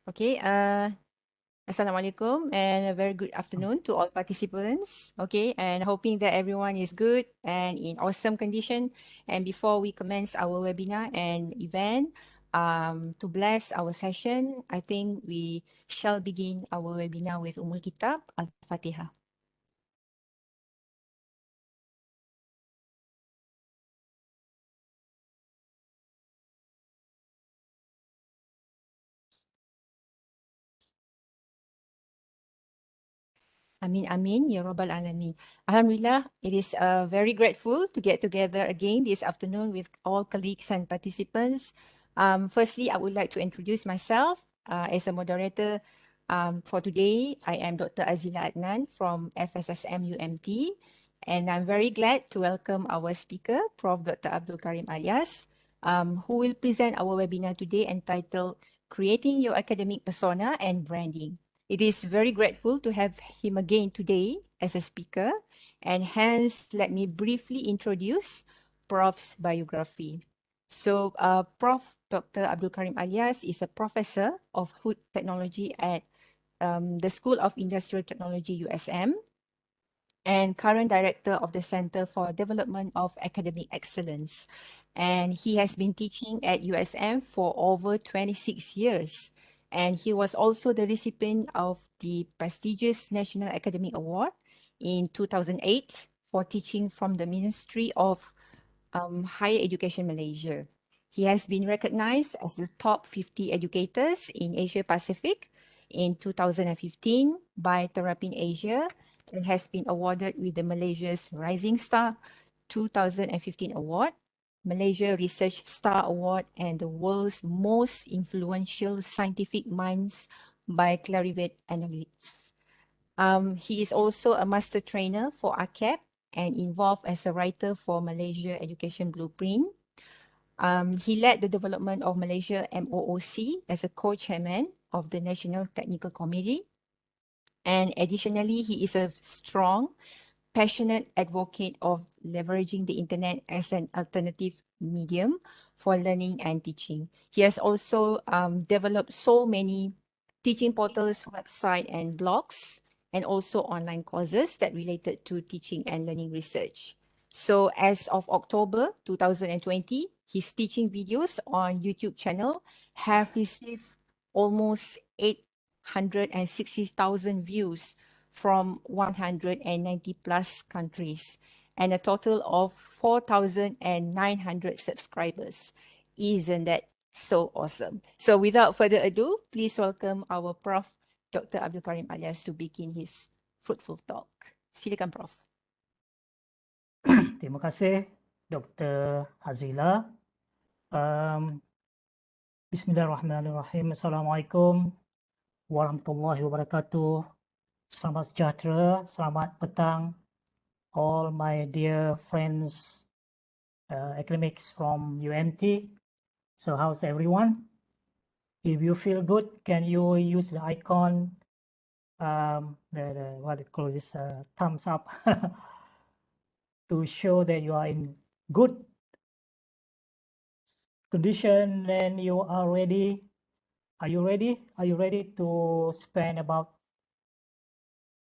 Okay, Assalamualaikum and a very good afternoon to all participants. Okay, and hoping that everyone is good and in awesome condition. And before we commence our webinar and event, to bless our session, I think we shall begin our webinar with Kitab Al-Fatihah. Amin, amin, ya Rabbal Alamin. Alhamdulillah, it is very grateful to get together again this afternoon with all colleagues and participants. Firstly, I would like to introduce myself as a moderator for today. I am Dr. Azila Adnan from FSSM UMT, and I'm very glad to welcome our speaker, Prof. Dr. Abdul Karim Alias, who will present our webinar today entitled Creating Your Academic Persona and Branding. It is very grateful to have him again today as a speaker, and hence let me briefly introduce Prof's biography. So, Prof. Dr. Abdul Karim Alias is a professor of food technology at the School of Industrial Technology, USM, and current director of the Center for Development of Academic Excellence. And he has been teaching at USM for over 26 years. And he was also the recipient of the prestigious National Academic Award in 2008 for teaching from the Ministry of Higher Education Malaysia. He has been recognized as the top 50 educators in Asia Pacific in 2015 by Terapin Asia and has been awarded with the Malaysia's Rising Star 2015 Award, Malaysia Research Star Award, and the world's most influential scientific minds by Clarivate Analytics. He is also a master trainer for ACAP and involved as a writer for Malaysia Education Blueprint. He led the development of Malaysia MOOC as a co-chairman of the National Technical Committee. And additionally, he is a strong, passionate advocate of leveraging the internet as an alternative medium for learning and teaching. He has also developed so many teaching portals, website, and blogs, and also online courses that related to teaching and learning research. So as of October 2020, his teaching videos on YouTube channel have received almost 860,000 views from 190 plus countries and a total of 4,900 subscribers. Isn't that so awesome? So without further ado, please welcome our Prof. Dr. Abdul Karim Alias to begin his fruitful talk. Silakan, Prof. Terima kasih Dr. Azila. Bismillahirrahmanirrahim. Assalamualaikum warahmatullahi wabarakatuh. Selamat sejahtera, selamat petang, all my dear friends, academics from UMT. So how's everyone? If you feel good, can you use the icon, what they call this, thumbs up, to show that you are in good condition and you are ready. Are you ready? Are you ready to spend about,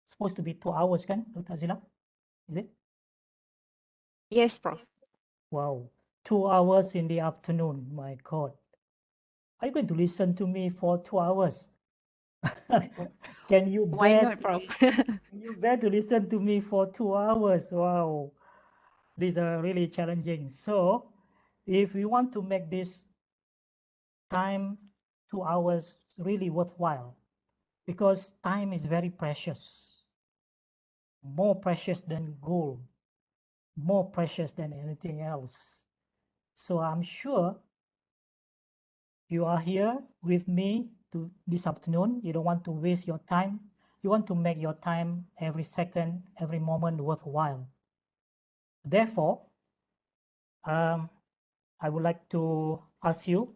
supposed to be 2 hours, kan, Dr. Azila? Is it? Yes, Prof. Wow, 2 hours in the afternoon. My God. Are you going to listen to me for 2 hours? Can you Why bear not, Prof? can you bear to listen to me for 2 hours? Wow. These are really challenging. So, if we want to make this time 2 hours really worthwhile, because time is very precious, more precious than gold, more precious than anything else. So I'm sure you are here with me this afternoon. You don't want to waste your time. You want to make your time, every second, every moment worthwhile. Therefore, I would like to ask you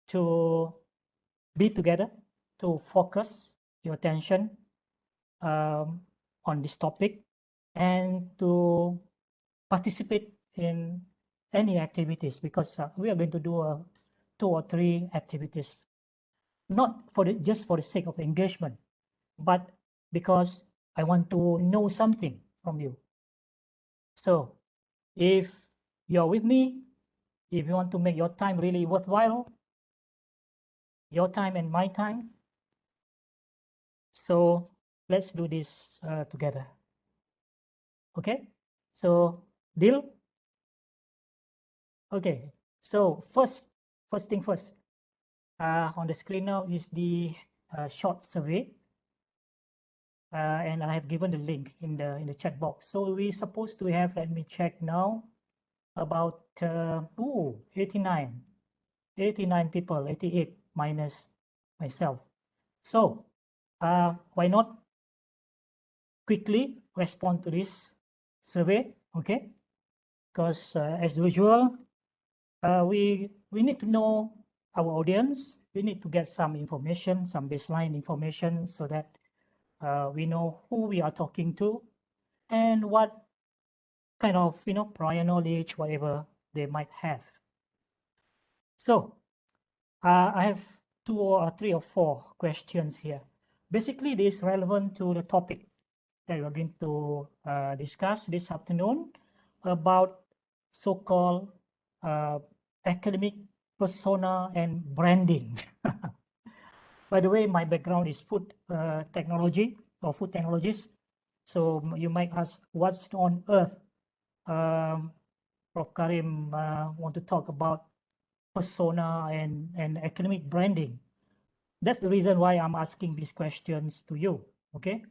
to be together, to focus your attention on this topic, and to participate in any activities, because we are going to do 2 or 3 activities not for just for the sake of engagement, but because I want to know something from you. So if you're with me, if you want to make your time really worthwhile, your time and my time, so let's do this together. Okay, so deal? Okay, so first thing first, on the screen now is the short survey, and I have given the link in the chat box. So we supposed to have, let me check now, about 89 people, 88 minus myself. So why not quickly respond to this survey, okay? Because as usual, we need to know our audience. We need to get some information, some baseline information, so that we know who we are talking to and what kind of prior knowledge, whatever they might have. So I have 2 or 3 or 4 questions here. Basically, this is relevant to the topic that we're going to discuss this afternoon about so-called academic persona and branding. By the way, my background is food technology or food technologies. So you might ask, what's on earth Prof. Karim want to talk about persona and academic branding? That's the reason why I'm asking these questions to you, okay?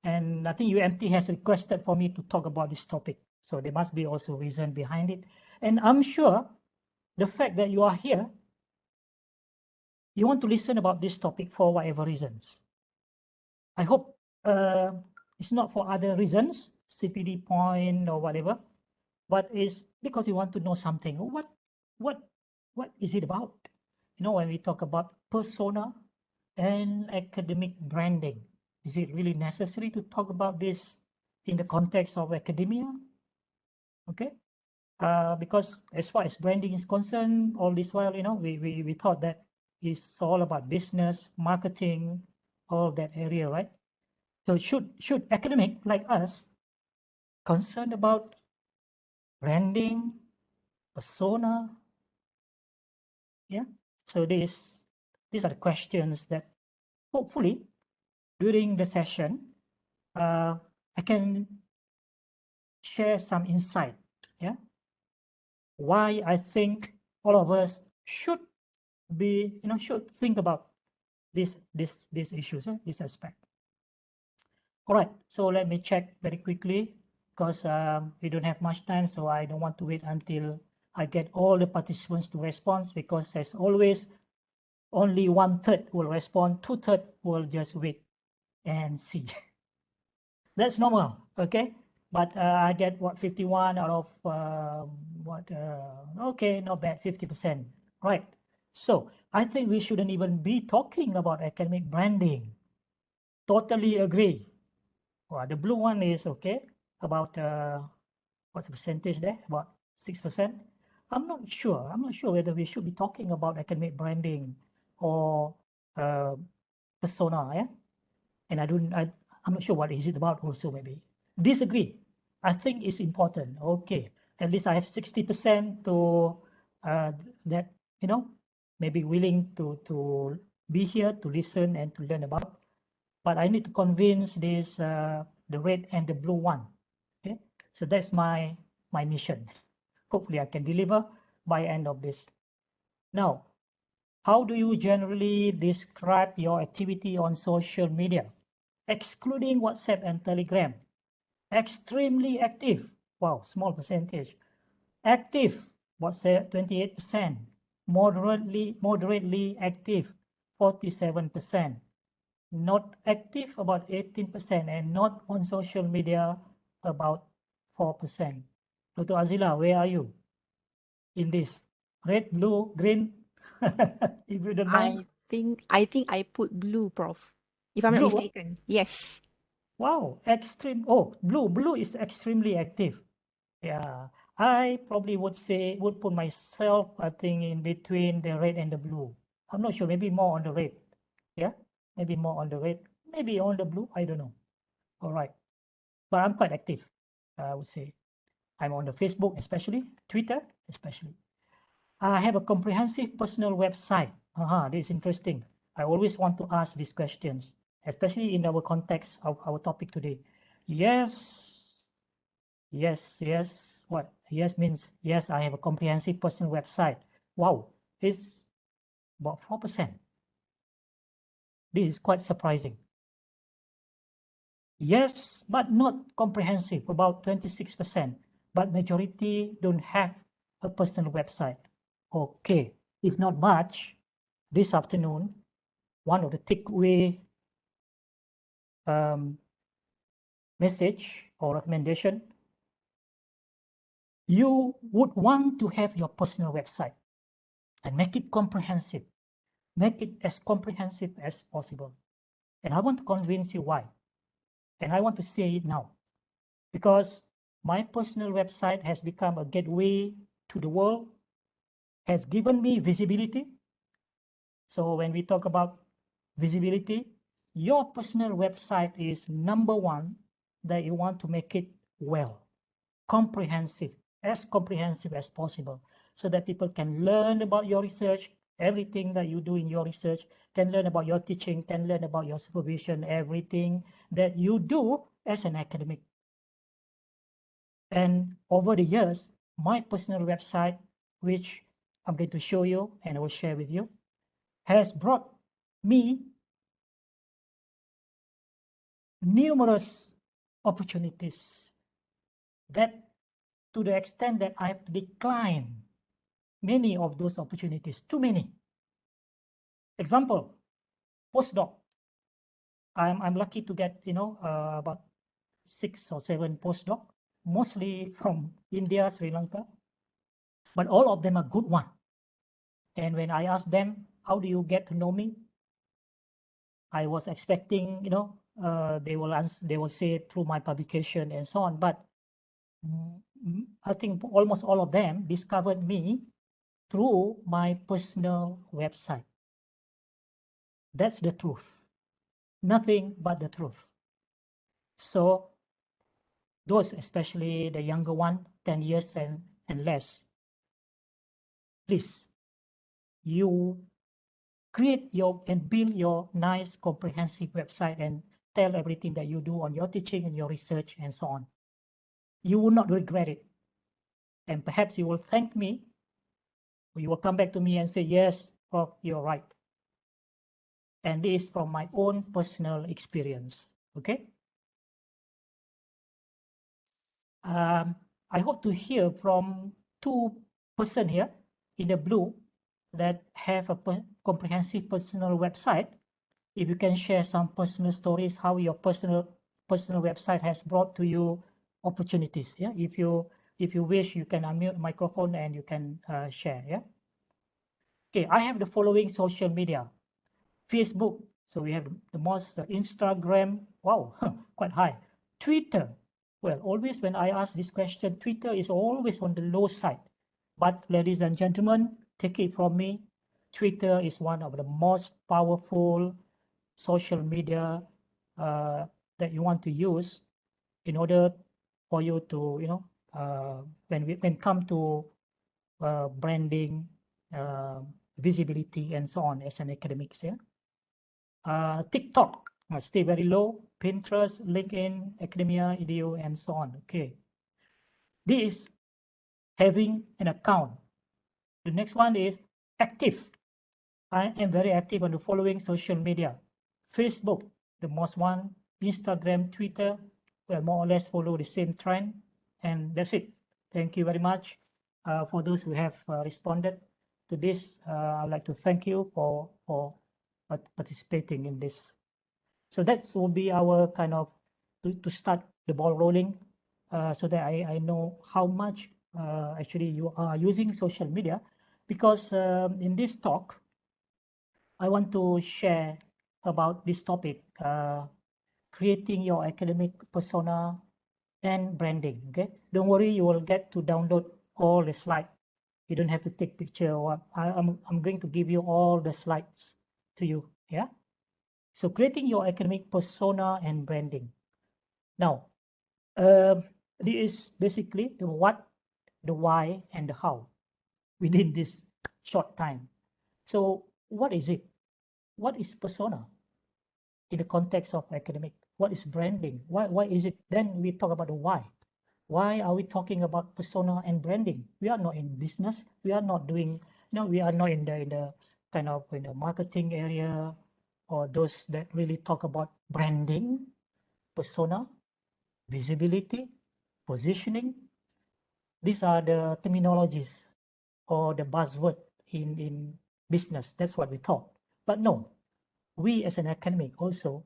And I think UMT has requested for me to talk about this topic. So there must be also a reason behind it. And I'm sure the fact that you are here, you want to listen about this topic for whatever reasons. I hope it's not for other reasons, CPD point or whatever, but it's because you want to know something. What is it about? When we talk about persona and academic branding, is it really necessary to talk about this in the context of academia? Okay, because as far as branding is concerned, all this while, we thought that it's all about business, marketing, all that area, right? So should academic like us concerned about branding, persona? Yeah. So these are the questions that hopefully during the session I can share some insight. Yeah. Why I think all of us should be, should think about these issues, this aspect. All right, so let me check very quickly because we don't have much time, so I don't want to wait until I get all the participants to respond, because as always, only 1/3 will respond, 2/3 will just wait and see. That's normal, okay? But I get 51 out of okay, not bad, 50%, right? So I think we shouldn't even be talking about academic branding. Totally agree. Well, the blue one is okay, about what's the percentage there? About 6%. I'm not sure whether we should be talking about academic branding or persona, yeah. And I'm not sure what is it about also. Maybe disagree. I think it's important. Okay, at least I have 60% to that maybe willing to be here to listen and to learn about. But I need to convince this the red and the blue one. Okay, so that's my mission. Hopefully I can deliver by end of this. Now, how do you generally describe your activity on social media, excluding WhatsApp and Telegram? Extremely active. Wow, small percentage. Active, WhatsApp 28%. Moderately active, 47%. Not active, about 18%, and not on social media, about 4%. Dr. Azila, where are you in this? Red, blue, green? If you don't mind. I think I put blue, Prof. If I'm not Blue. mistaken. Yes. Wow, extreme. Oh, blue is extremely active. Yeah, I probably would put myself, I think, in between the red and the blue. I'm not sure, maybe more on the red. Yeah, maybe more on the red, maybe on the blue, I don't know. All right, but I'm quite active, I would say. I'm on the Facebook, especially Twitter, especially. I have a comprehensive personal website. This is interesting. I always want to ask these questions, especially in our context of our topic today. Yes, yes, yes. What? Yes means yes, I have a comprehensive personal website. Wow, it's about 4%. This is quite surprising. Yes, but not comprehensive, about 26%. But majority don't have a personal website. Okay, if not much, this afternoon, one of the takeaway message or recommendation, you would want to have your personal website and make it comprehensive. Make it as comprehensive as possible. And I want to convince you why. And I want to say it now. Because my personal website has become a gateway to the world, has given me visibility. So when we talk about visibility, your personal website is number one that you want to make it well, comprehensive as possible, so that people can learn about your research, everything that you do in your research, can learn about your teaching, can learn about your supervision, everything that you do as an academic. And over the years, my personal website, which I'm going to show you and I will share with you, has brought me numerous opportunities, that to the extent that I have to decline many of those opportunities, too many. Example, postdoc. I'm lucky to get, about 6 or 7 postdoc, mostly from India, Sri Lanka, but all of them are good one. And when I ask them, how do you get to know me? I was expecting, they will say through my publication and so on, but I think almost all of them discovered me through my personal website. That's the truth. Nothing but the truth. So those, especially the younger one, 10 years and less, please, you create and build your nice comprehensive website and tell everything that you do on your teaching and your research and so on. You will not regret it. And perhaps you will thank me, or you will come back to me and say, yes, Prof, you're right. And this is from my own personal experience, okay? I hope to hear from 2 persons here in the blue that have a comprehensive personal website. If you can share some personal stories, how your personal website has brought to you opportunities. Yeah, if you wish, you can unmute the microphone and you can share. Yeah. Okay, I have the following social media: Facebook. So we have the most, Instagram. Wow, quite high. Twitter. Well, always when I ask this question, Twitter is always on the low side. But ladies and gentlemen, take it from me, Twitter is one of the most powerful social media that you want to use in order for you to, when come to branding, visibility, and so on as an academic. Yeah. TikTok, stay very low. Pinterest, LinkedIn, Academia, Edu, and so on. Okay. This is having an account. The next one is active. I am very active on the following social media: Facebook, the most one; Instagram, Twitter, well, more or less follow the same trend. And that's it. Thank you very much for those who have responded to this. I'd like to thank you for participating in this. So that will be our kind of to start the ball rolling, so that I know how much actually you are using social media, because in this talk, I want to share about this topic, creating your academic persona and branding. Okay, don't worry, you will get to download all the slides You don't have to take picture or what. I'm going to give you all the slides to you. Yeah. So creating your academic persona and branding. Now, this is basically the what, the why, and the how within this short time. So what is it? What is persona in the context of academic? What is branding? Why is it? Then we talk about the why. Why are we talking about persona and branding? We are not in business. We are not doing, we are not in the kind of in the marketing area or those that really talk about branding, persona, visibility, positioning. These are the terminologies or the buzzword in business. That's what we talk. But no, we as an academic also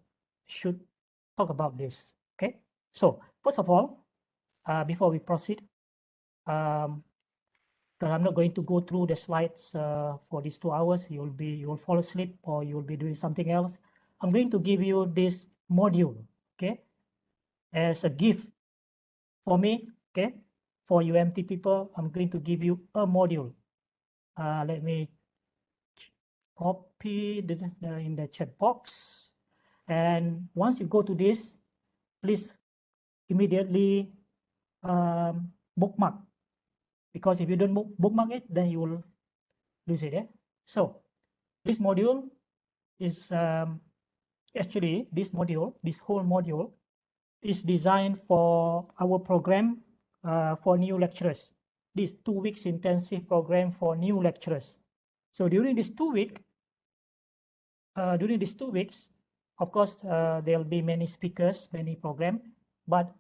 should talk about this. Okay. So first of all, before we proceed, because I'm not going to go through the slides for these 2 hours, you will fall asleep or you will be doing something else. I'm going to give you this module, okay, as a gift for me, okay. For UMT people, I'm going to give you a module. Let me copy in the chat box. And once you go to this, please immediately bookmark, because if you don't bookmark it, then you will lose it. So this module is actually this whole module is designed for our program for new lecturers. This 2 weeks intensive program for new lecturers. So during these 2 weeks, of course, there'll be many speakers, many program, but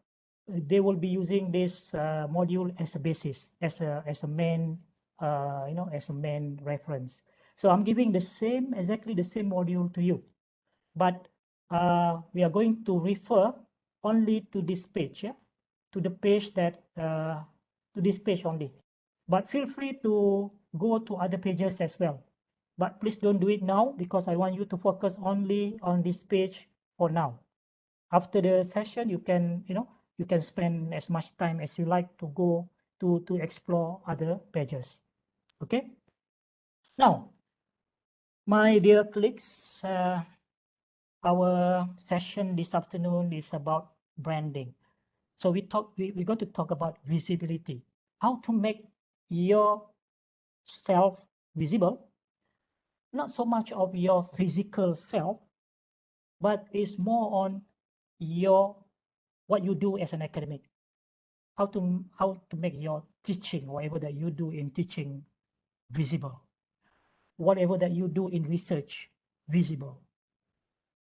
they will be using this module as a basis, as a main, as a main reference. So I'm giving exactly the same module to you, but we are going to refer only to this page, to the page that, to this page only. But feel free to go to other pages as well. But please don't do it now, because I want you to focus only on this page for now. After the session, you can, you can spend as much time as you like to go to explore other pages. Okay. Now, my dear colleagues, our session this afternoon is about branding. So we're going to talk about visibility, how to make yourself visible, not so much of your physical self, but it's more on what you do as an academic, how to make your teaching, whatever that you do in teaching, visible, whatever that you do in research, visible,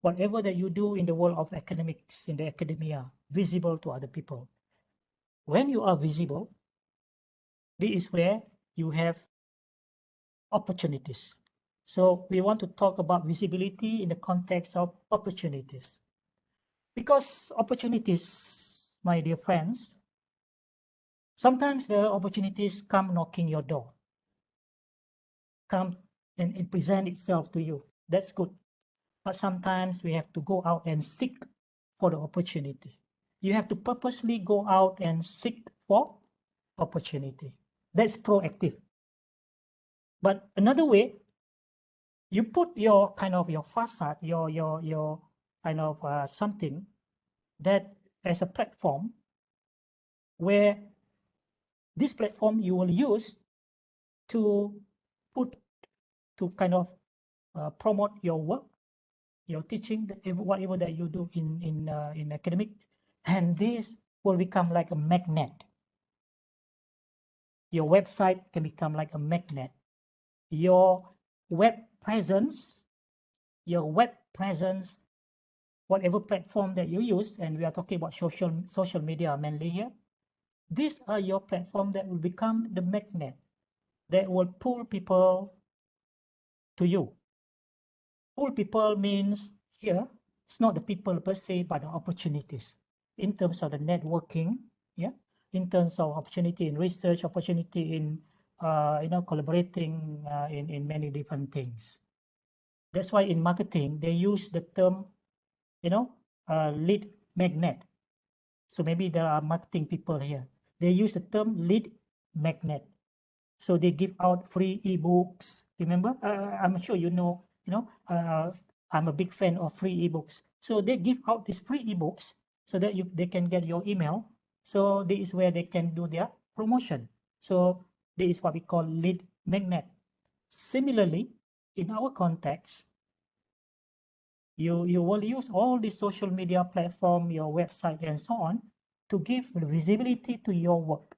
whatever that you do in the world of academics, in the academia, visible to other people. When you are visible, this is where you have opportunities. So we want to talk about visibility in the context of opportunities. Because opportunities, my dear friends, sometimes the opportunities come knocking your door, come and present itself to you. That's good. But sometimes we have to go out and seek for the opportunity. You have to purposely go out and seek for opportunity. That's proactive. But another way, you put your kind of your facade, your kind of something that as a platform, where this platform you will use to kind of promote your work, your teaching, whatever that you do in academic, and this will become like a magnet. Your website can become like a magnet. Your web presence, whatever platform that you use, and we are talking about social media mainly here, these are your platform that will become the magnet that will pull people to you. Pull people means here, it's not the people per se, but the opportunities in terms of the networking, in terms of opportunity in research, opportunity in collaborating in many different things. That's why in marketing they use the term, lead magnet. So maybe there are marketing people here. They use the term lead magnet. So they give out free ebooks. Remember, I'm sure you know. I'm a big fan of free ebooks. So they give out these free ebooks so that they can get your email. So this is where they can do their promotion. So this is what we call lead magnet. Similarly, in our context, you will use all the social media platform, your website, and so on to give visibility to your work.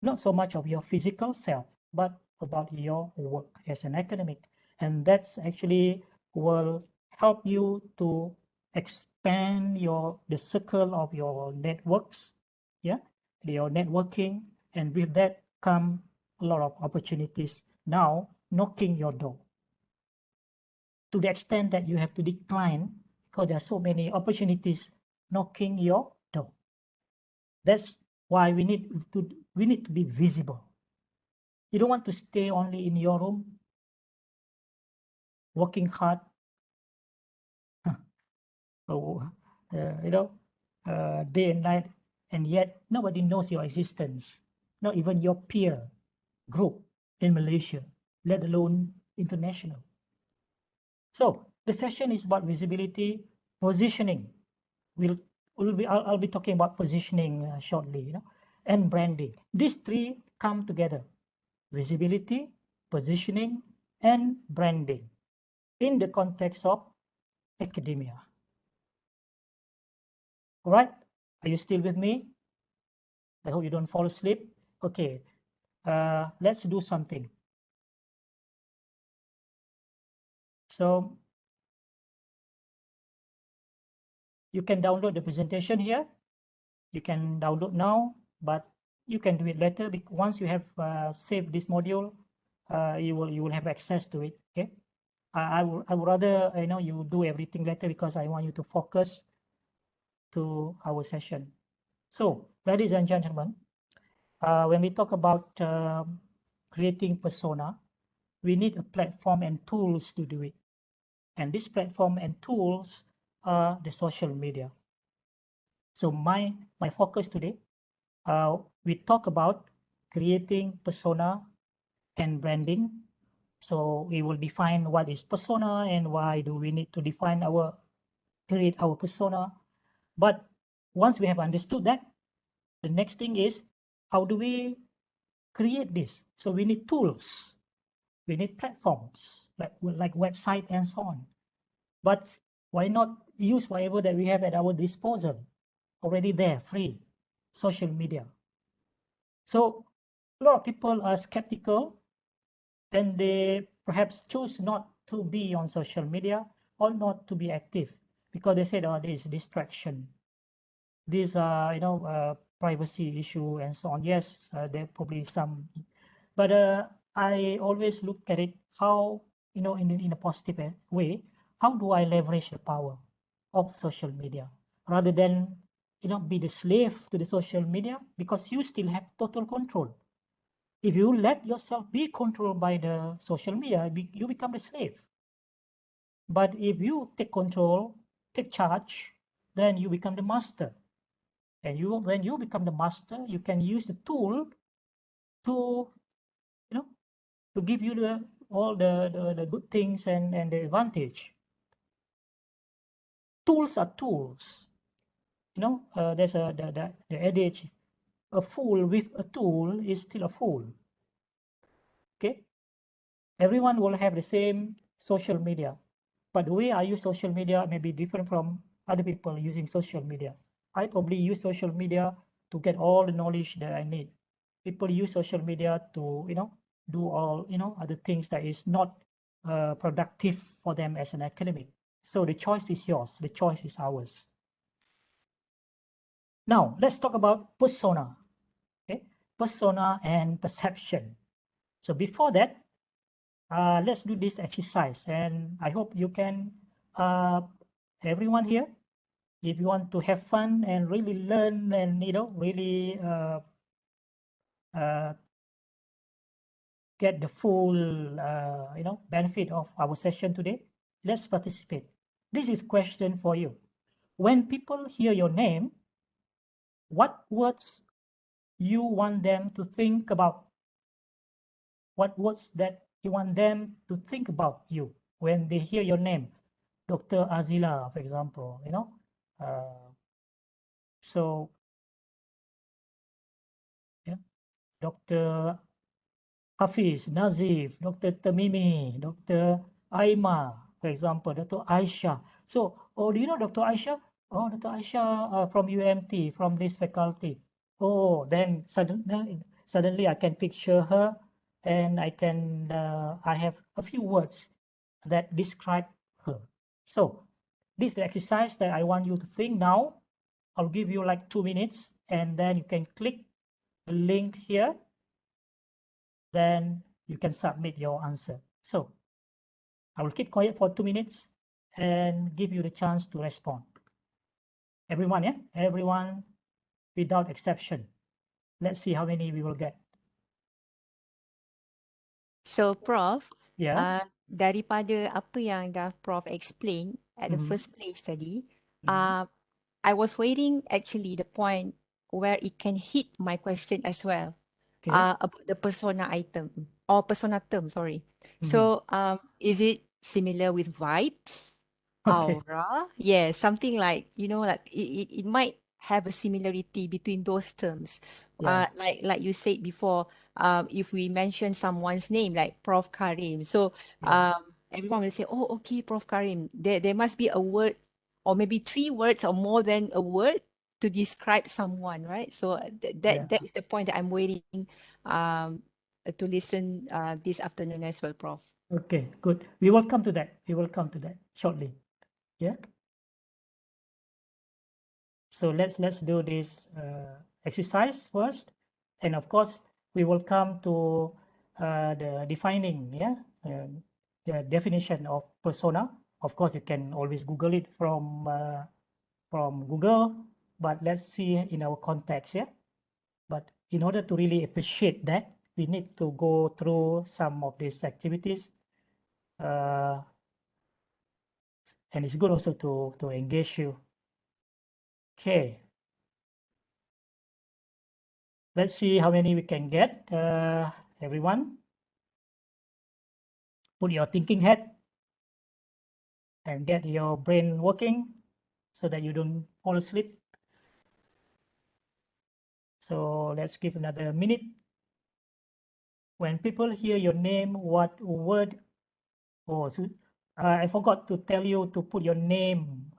Not so much of your physical self, but about your work as an academic. And that's actually will help you to expand the circle of your networks, yeah, your networking, and with that come a lot of opportunities now knocking your door. To the extent that you have to decline because there are so many opportunities knocking your door. That's why we need to be visible. You don't want to stay only in your room, working hard, day and night, and yet nobody knows your existence, not even your peer group in Malaysia, let alone international. So the session is about visibility, positioning. I'll be talking about positioning shortly, and branding. These three come together: visibility, positioning, and branding in the context of academia. All right, are you still with me? I hope you don't fall asleep. Okay, let's do something. So you can download the presentation here. You can download now, but you can do it later. Once you have saved this module, you will have access to it. Okay, I would rather you do everything later because I want you to focus to our session. So, ladies and gentlemen, when we talk about creating persona, we need a platform and tools to do it. And this platform and tools are the social media. So my focus today, we talk about creating persona and branding. So we will define what is persona and why do we need to create our persona. But once we have understood that, the next thing is how do we create this? So we need tools, we need platforms like website and so on. But why not use whatever that we have at our disposal, already there, free, social media. So a lot of people are skeptical and they perhaps choose not to be on social media or not to be active because they said, oh, this is distraction. These are, privacy issue and so on. Yes, there probably some, but I always look at it how, in a positive way, how do I leverage the power of social media rather than, be the slave to the social media, because you still have total control. If you let yourself be controlled by the social media, you become a slave. But if you take control, take charge, then you become the master. And when you become the master, you can use the tool to, to give you all the good things and the advantage. Tools are tools. There's the adage, a fool with a tool is still a fool. Okay, everyone will have the same social media, but the way I use social media may be different from other people using social media. I probably use social media to get all the knowledge that I need. People use social media to do all other things that is not productive for them as an academic. So the choice is yours, the choice is ours. Now let's talk about persona. Okay, persona and perception. So before that, let's do this exercise, and I hope you can, everyone here, if you want to have fun and really learn and really get the full benefit of our session today, let's participate. This is question for you. When people hear your name, what words you want them to think about? what words that you want them to think about you when they hear your name, Dr. Azila, for example, you know. So, yeah, Dr. Hafiz, Nazif, Dr. Tamimi, Dr. Aima, for example, Dr. Aisha. So, oh, do you know Dr. Aisha? Oh, Dr. Aisha from UMT, from this faculty. Oh, then suddenly I can picture her, and I have a few words that describe her. So, this is the exercise that I want you to think now. I'll give you like 2 minutes, and then you can click the link here. Then you can submit your answer. So I will keep quiet for 2 minutes and give you the chance to respond. Everyone, yeah? Everyone without exception. Let's see how many we will get. So, Prof, Yeah. daripada apa yang dah Prof explain at the Mhm. first place tadi, Mhm. I was waiting actually the point where it can hit my question as well. Okay. About the persona item or persona term, sorry. Mhm. So, is it similar with vibes, Okay. aura? Yeah, something like, you know, like it might have a similarity between those terms. Yeah. Like you said before, if we mention someone's name like Prof. Karim, so Yeah. everyone will say, oh, okay, Prof. Karim. There must be a word or maybe 3 words or more than a word to describe someone, right? So Yeah. that is the point that I'm waiting to listen this afternoon as well, Prof. Okay, good. We will come to that. We will come to that shortly. Yeah. So let's do this exercise first, and of course we will come to the defining, yeah, the definition of persona. Of course, you can always Google it from Google, but let's see in our context, yeah. But in order to really appreciate that, we need to go through some of these activities, uh, and it's good also to engage you. Okay. Let's see how many we can get. Everyone, put your thinking hat and get your brain working so that you don't fall asleep. So let's give another minute. When people hear your name, what word? Oh, so, I forgot to tell you to put your name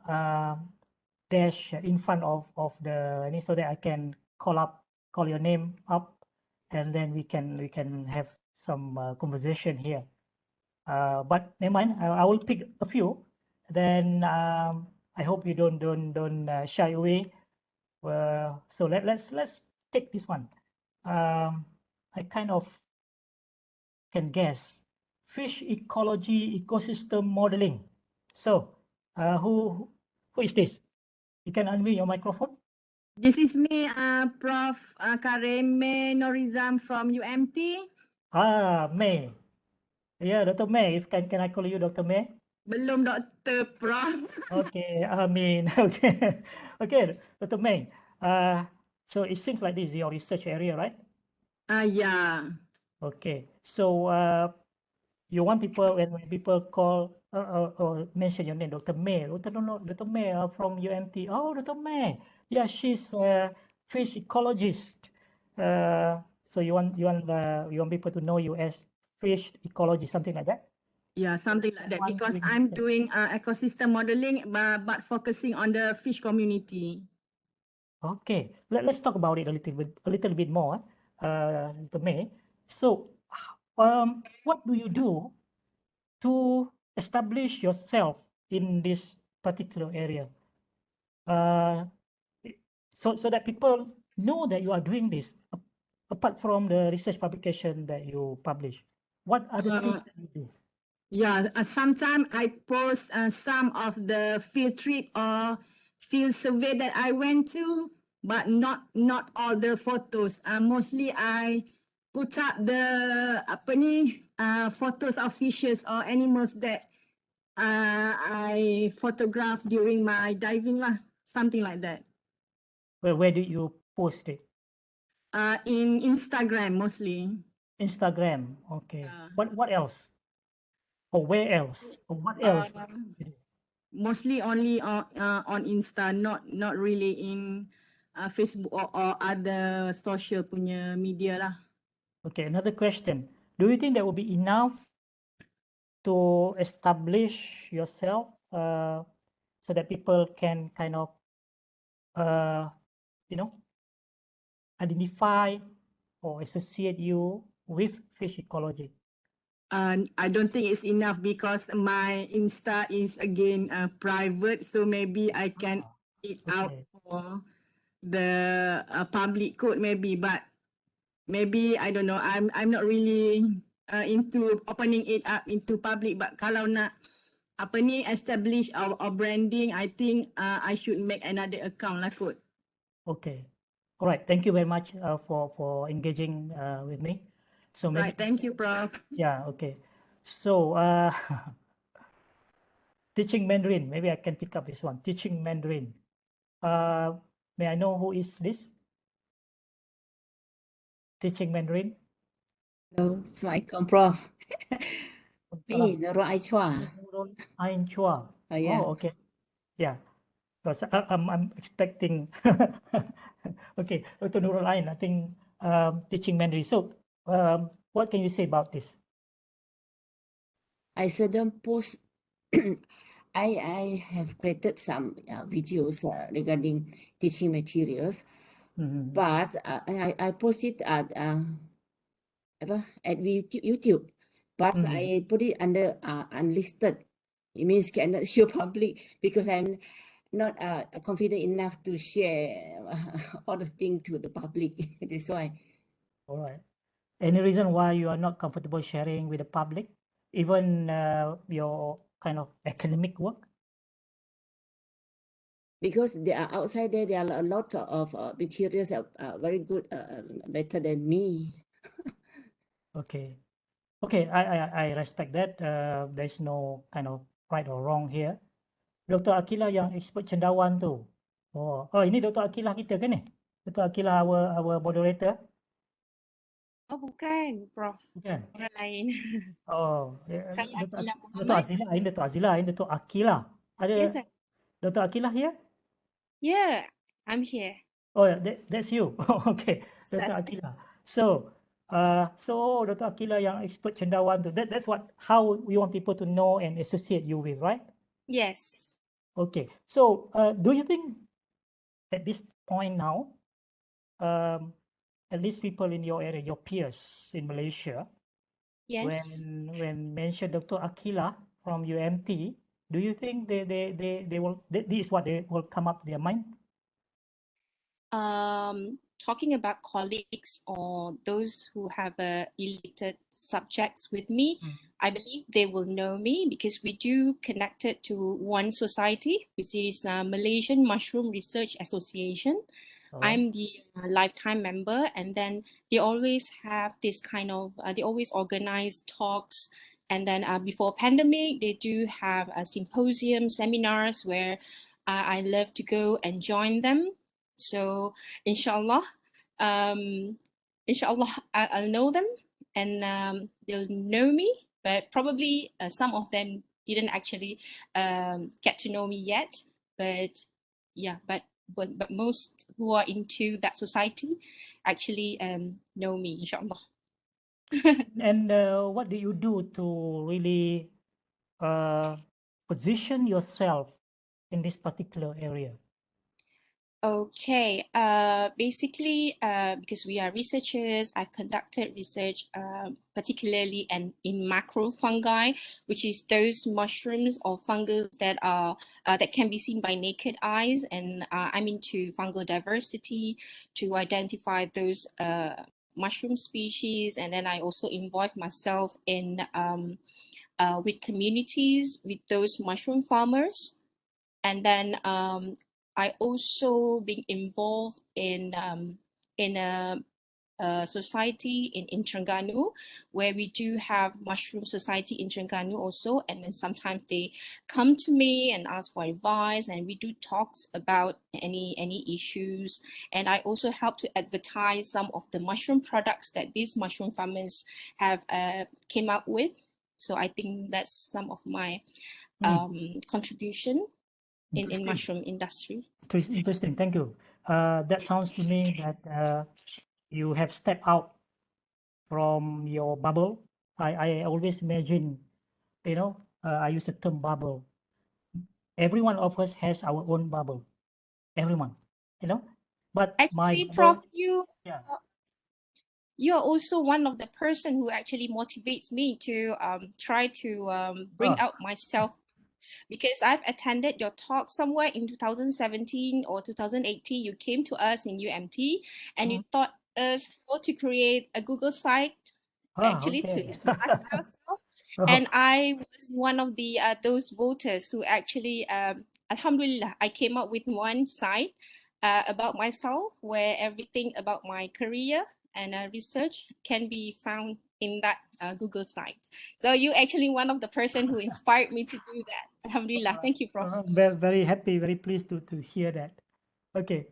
dash in front of the so that I can call your name up, and then we can have some conversation here. But never mind, I will pick a few. Then I hope you don't shy away. So let's take this one. I kind of can guess fish ecology ecosystem modeling. So who is this? You can unmute your microphone. This is me, Prof. Karim Norizam from UMT. May. Yeah, Dr. May. If can I call you Dr. May? Belum doktor, Prof. Okay, I mean, okay, okay, Dr. May. So it seems like this is your research area, right? Yeah. Okay, so you want people when people call or mention your name, Dr. May. Dr. May from UMT. Oh, Dr. May. Yeah, she's a fish ecologist. So you want people to know you as fish ecologist, something like that. Yeah, something like that. Because I'm doing ecosystem modeling, but focusing on the fish community. Okay, let's talk about it a little bit more, Dr. May. So, what do you do to establish yourself in this particular area? So that people know that you are doing this, apart from the research publication that you publish. What are the things that you do? Yeah, sometimes I post some of the field trip or field survey that I went to, but not all the photos. Mostly I put up the photos of fishes or animals that I photographed during my diving lah, something like that. Where did you post it? In Instagram mostly. Instagram. Okay. Yeah. What else? Or where else? Or what else? Mostly only on Insta, not really in Facebook or other social punya media lah. Okay, another question. Do you think that will be enough to establish yourself so that people can kind of, you know, identify or associate you with fish ecology? I don't think it's enough because my Insta is again private, so maybe I can it out Okay. for the public code maybe, but maybe I don't know. I'm not really into opening it up into public, but kalau nak apa ni establish our branding, I think I should make another account lah kot. Okay. All right. Thank you very much for engaging with me. So maybe Right, thank you, Prof. yeah. Okay. So teaching Mandarin. Maybe I can pick up this one. Teaching Mandarin. May I know who is this? Teaching Mandarin. Hello, Assalamualaikum, Prof. Me, Salam. Nurul Aichwa. Nurul Ain Chua. Oh, yeah. Oh, okay. Yeah. Because I'm expecting. Okay, Dr. Nurul Ain, I think teaching Mandarin. So, what can you say about this? I seldom post. I have created some videos regarding teaching materials, Mhm. but I post it at YouTube, but Mhm. I put it under unlisted. It means cannot show public because I'm not confident enough to share all the things to the public. That's why. All right. Any reason why you are not comfortable sharing with the public, even your kind of academic work? Because they are outside there are a lot of materials that are very good, better than me. Okay. Okay, I respect that. There's no kind of right or wrong here. Dr. Akila yang expert cendawan tu. Oh, ini Dr. Akila kita kan ni? Dr. Akila our moderator. Oh, bukan, Prof. Bukan? Orang lain. Oh, Saya Akila Dr. Muhammad. Azila, ini Dr. Azila, ini Dr. Akila. Ada Yes, sir. Dr. Akila here? Yeah, I'm here. Oh, yeah, that's you. Okay, Dr. That's Akila. So, Dr. Akila yang expert cendawan tu. That's how we want people to know and associate you with, right? Yes. Okay. So, do you think at this point now, at least people in your area, your peers in Malaysia, Yes. when mentioned Dr. Akila from UMT, do you think they will this is what they will come up to their mind? Talking about colleagues or those who have related subjects with me, I believe they will know me because we do connected to one society, which is Malaysian Mushroom Research Association. I'm the lifetime member, and then they always have this kind of, they always organize talks. And then before pandemic, they do have a symposium, seminars where I love to go and join them. So inshallah, I'll know them and they'll know me, but probably some of them didn't actually get to know me yet. But yeah, but most who are into that society actually know me, inshallah. And what do you do to really position yourself in this particular area? Okay, basically, because we are researchers, I've conducted research particularly in macro fungi, which is those mushrooms or fungus that are that can be seen by naked eyes, and I'm into fungal diversity to identify those mushroom species, and then I also involve myself in with communities with those mushroom farmers, and then I also been involved in a society in Terengganu, where we do have mushroom society in Terengganu also, and then sometimes they come to me and ask for advice, and we do talks about any issues. And I also help to advertise some of the mushroom products that these mushroom farmers have came out with. So I think that's some of my contribution in mushroom industry. Interesting. Thank you. That sounds to me that you have stepped out from your bubble. I always imagine, I use the term bubble. Every one of us has our own bubble. Everyone, But actually, my Prof, bubble, you're also one of the person who actually motivates me to try to bring out myself, because I've attended your talk somewhere in 2017 or 2018. You came to us in UMT and you taught us how to create a Google site actually to market ourselves. And I was one of the those voters who actually, Alhamdulillah, I came up with one site about myself where everything about my career and research can be found in that Google site. So you actually one of the person who inspired me to do that. Alhamdulillah. Thank you, Prof. Very, very happy, very pleased to hear that. Okay.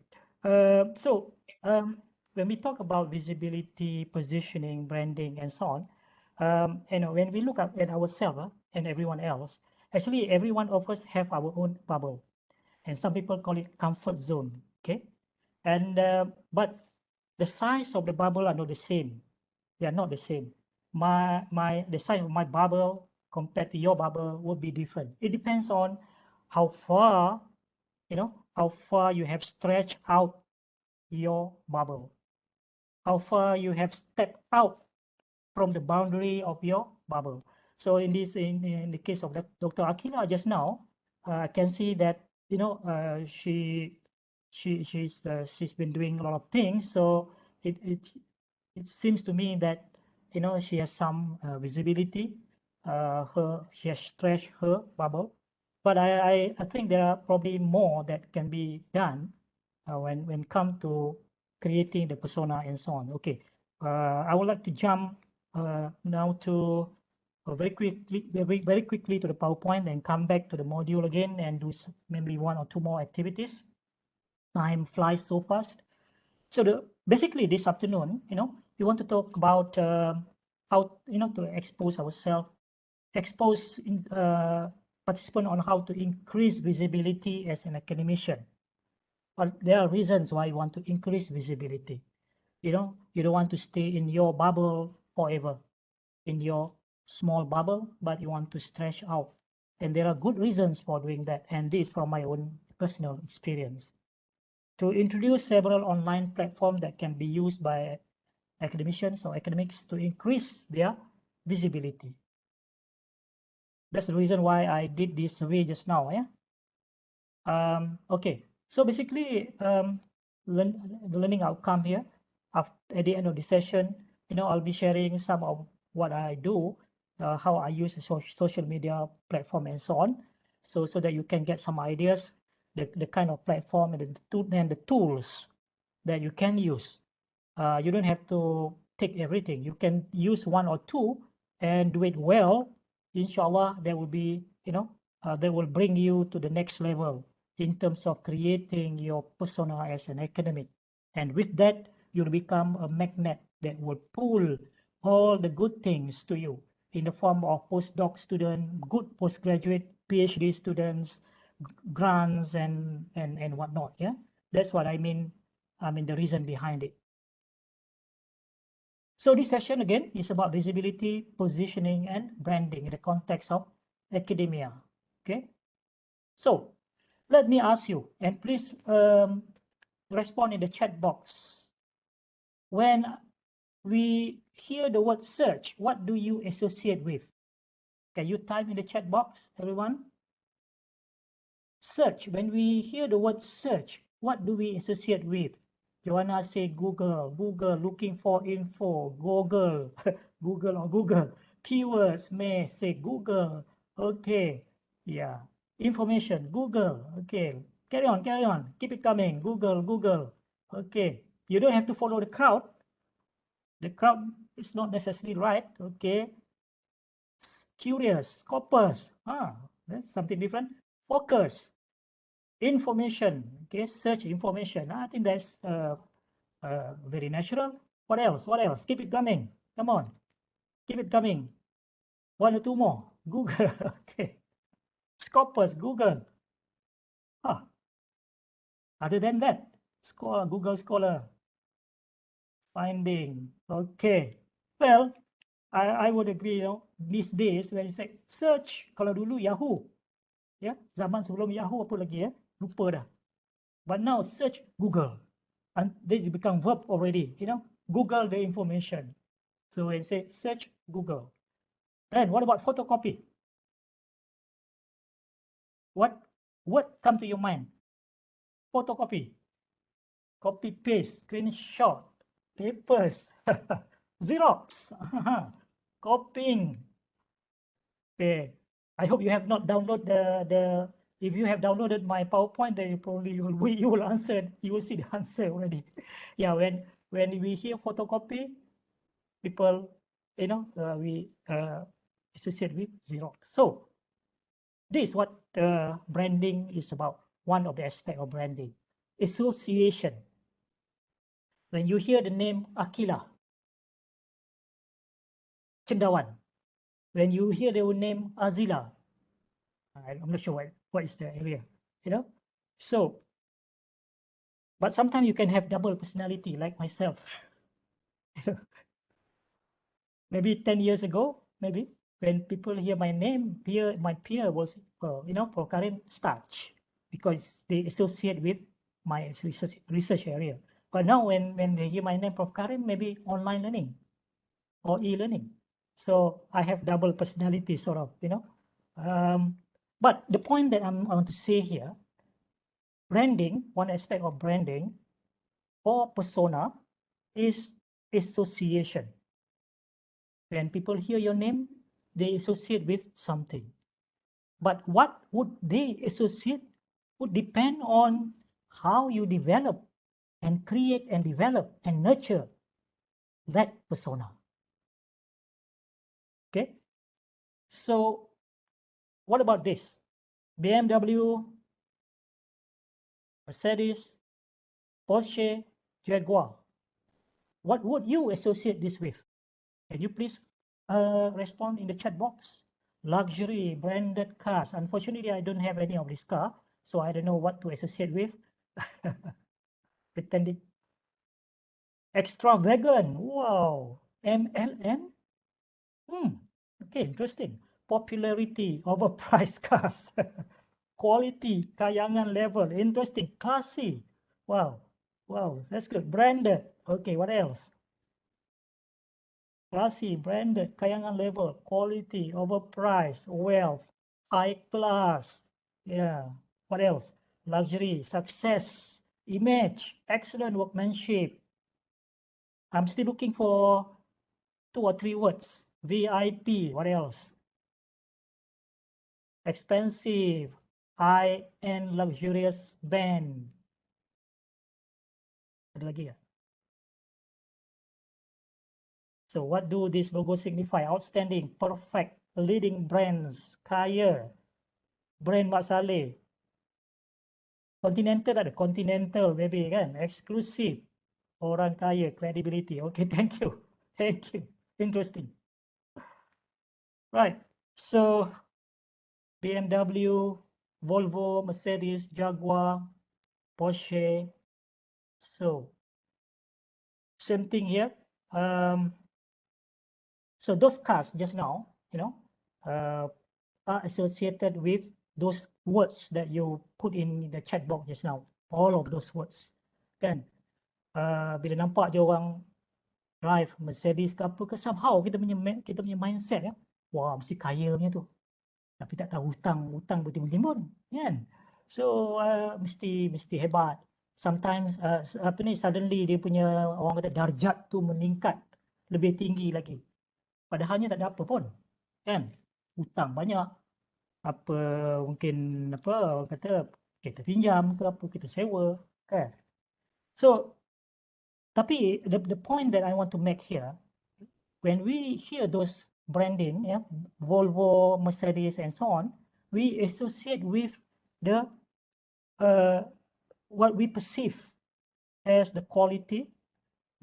So when we talk about visibility, positioning, branding, and so on, when we look at ourselves and everyone else, actually every one of us have our own bubble, and some people call it comfort zone. Okay, and but the size of the bubble are not the same. They are not the same. The size of my bubble compared to your bubble would be different. It depends on how far, how far you have stretched out your bubble, how far you have stepped out from the boundary of your bubble. So in the case of Dr. Akila just now, I can see that she's been doing a lot of things. So it seems to me that she has some visibility. She has stretched her bubble, but I think there are probably more that can be done when come to creating the persona and so on. Okay, I would like to jump now to very quickly to the PowerPoint and come back to the module again and do maybe one or two more activities. Time flies so fast. So basically this afternoon, we want to talk about how to expose ourselves, expose participant on how to increase visibility as an academician. But there are reasons why you want to increase visibility. You don't want to stay in your bubble forever, in your small bubble, but you want to stretch out. And there are good reasons for doing that. And this is from my own personal experience. To introduce several online platforms that can be used by academicians or academics to increase their visibility. That's the reason why I did this survey just now. Okay, so basically the learning outcome here at the end of the session, I'll be sharing some of what I do, how I use the social media platform and so on, so that you can get some ideas, the kind of platform and the tools that you can use. You don't have to take everything. You can use one or two and do it well. Inshallah, that will be, that will bring you to the next level in terms of creating your persona as an academic. And with that, you'll become a magnet that will pull all the good things to you in the form of postdoc students, good postgraduate PhD students, grants and whatnot. Yeah, that's what I mean. I mean the reason behind it. So this session again is about visibility, positioning, and branding in the context of academia. Okay. So let me ask you, and please respond in the chat box. When we hear the word search, what do you associate with? Can you type in the chat box, everyone? Search. When we hear the word search, what do we associate with? Joanna say Google, looking for info, Google, Google or Google. Keywords may say Google. Okay, yeah. Information, Google. Okay, carry on. Keep it coming. Google. Okay. You don't have to follow the crowd. The crowd is not necessarily right. Okay. Curious, corpus. That's something different. Focus, information. Okay, search information. I think that's very natural. What else? What else? Keep it coming. Come on. Keep it coming. One or two more. Google. Okay. Scopus, Google. Other than that, Scholar, Google Scholar. Finding. Okay. Well, I would agree, you know, these days when you say search, kalau dulu Yahoo. Ya, zaman sebelum Yahoo apa lagi ya? Lupa dah. But now search Google. And this become verb already, you know. Google the information. So when you say search Google. Then what about photocopy? What come to your mind? Photocopy. Copy paste, screenshot, papers, Xerox, copying. Okay. I hope you have not downloaded the if you have downloaded my PowerPoint, then you will answer, you will see the answer already. Yeah, when we hear photocopy, people, you know, we associate with Xerox. So this is what branding is about. One of the aspects of branding, association. When you hear the name Akila, Cendawan, when you hear the name Azila, I'm not sure what is the area, you know. So, but sometimes you can have double personality like myself. Maybe 10 years ago, maybe when people hear my name, my peer was, you know, Prof Karim Starch, because they associate with my research area. But now when they hear my name, Prof Karim, maybe online learning or e-learning. So I have double personality, sort of, you know. But the point that I want to say here, branding, one aspect of branding or persona is association. When people hear your name, they associate with something. But what would they associate would depend on how you develop and create and develop and nurture that persona. Okay? So what about this? BMW, Mercedes, Porsche, Jaguar. What would you associate this with? Can you please respond in the chat box? Luxury, branded cars. Unfortunately, I don't have any of this car, so I don't know what to associate with. Pretending. Extravagant. Wow. MLM? Okay, interesting. Popularity, overpriced cars. Quality, kayangan level. Interesting. Classy. Wow. Wow, that's good. Branded. Okay, what else? Classy, branded, kayangan level, quality, overpriced, wealth, high class. Yeah. What else? Luxury, success, image, excellent workmanship. I'm still looking for 2 or 3 words. VIP. What else? Expensive, high-end, luxurious band. Ada lagi ya? So what do these logos signify? Outstanding, perfect, leading brands, kaya, brand Mak Saleh. Continental ada, continental maybe kan, exclusive, orang kaya, credibility. Okay, thank you. Thank you. Interesting. Right. So BMW, Volvo, Mercedes, Jaguar, Porsche. So same thing here. So those cars just now, you know, are associated with those words that you put in the chat box just now. All of those words, kan? Bila nampak je orang drive Mercedes ke apa ke, somehow kita punya mindset ya, wah mesti kaya punya tu. Tapi tak tahu hutang bertimbun-timbun, kan? So mesti hebat. Sometimes apa ni, suddenly dia punya, orang kata, darjat tu meningkat lebih tinggi lagi. Padahalnya tak ada apa pun, kan? Hutang banyak, apa mungkin apa orang kata kita pinjam ke apa, kita sewa, kan? So Tapi the point that I want to make here, when we hear those branding, yeah, Volvo, Mercedes, and so on, we associate with the what we perceive as the quality,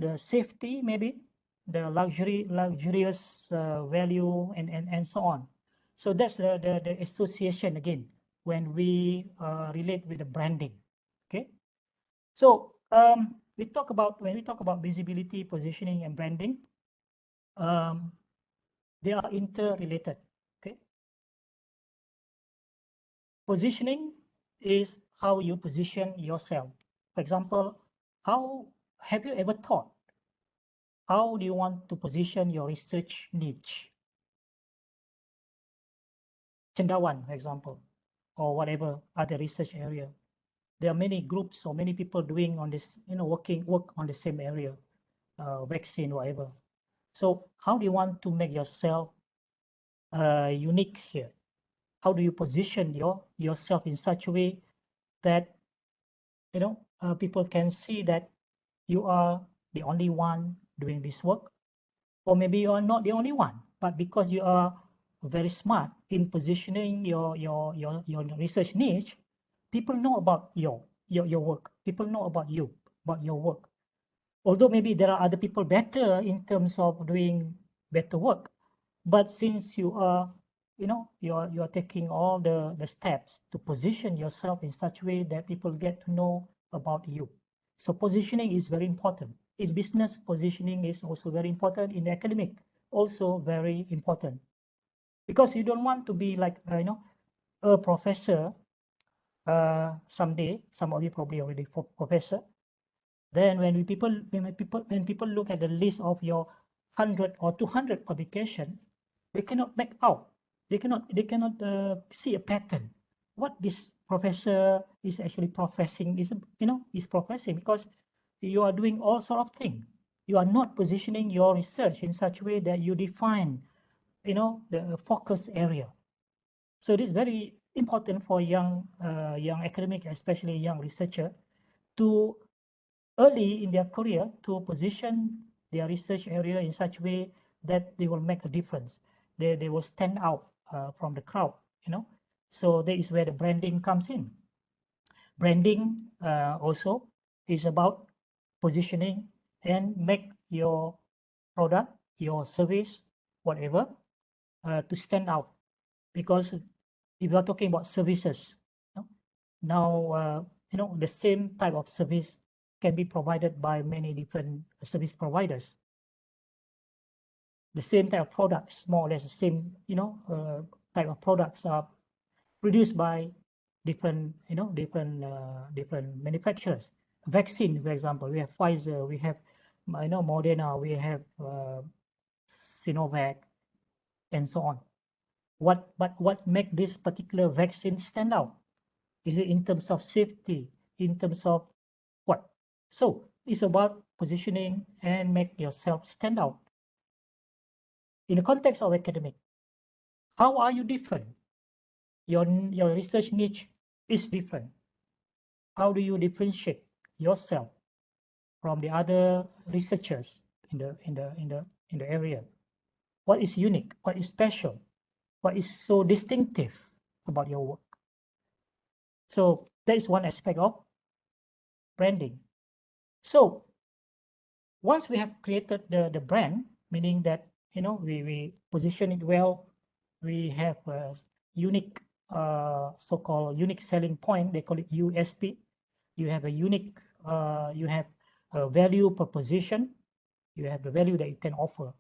the safety, maybe the luxurious value, and so on. So that's the association again when we relate with the branding. Okay, so when we talk about visibility, positioning, and branding, they are interrelated. Okay, positioning is how you position yourself. For example, how have you ever thought, how do you want to position your research niche? Cendawan, for example, or whatever other research area. There are many groups or many people doing on this, work on the same area, vaccine, whatever. So how do you want to make yourself unique here? How do you position yourself in such a way that people can see that you are the only one doing this work, or maybe you are not the only one, but because you are very smart in positioning your research niche, people know about your work. People know about you, about your work. Although maybe there are other people better in terms of doing better work, but since you are, you are taking all the steps to position yourself in such a way that people get to know about you. So positioning is very important. In business, positioning is also very important. In academic, also very important. Because you don't want to be like, a professor someday. Some of you probably already professor. Then when people look at the list of your 100 or 200 publication, they cannot make out. They cannot see a pattern. What this professor is actually professing is professing, because you are doing all sort of things. You are not positioning your research in such a way that you define, the focus area. So it is very important for young academic, especially young researcher, to early in their career to position their research area in such a way that they will make a difference. They will stand out from the crowd, So that is where the branding comes in. Branding also is about positioning and make your product, your service, whatever, to stand out. Because if you are talking about services, now the same type of service can be provided by many different service providers. The same type of products, more or less the same, type of products are produced by different manufacturers. Vaccine, for example, we have Pfizer, we have, Moderna, we have Sinovac, and so on. What make this particular vaccine stand out? Is it in terms of safety? In terms of what? So it's about positioning and make yourself stand out. In the context of academic, how are you different? Your research niche is different. How do you differentiate yourself from the other researchers in the area? What is unique? What is special? What is so distinctive about your work? So that is one aspect of branding. So once we have created the brand, meaning that we position it well, we have a unique so-called unique selling point. They call it USP. You have a unique, you have a value proposition. You have the value that you can offer.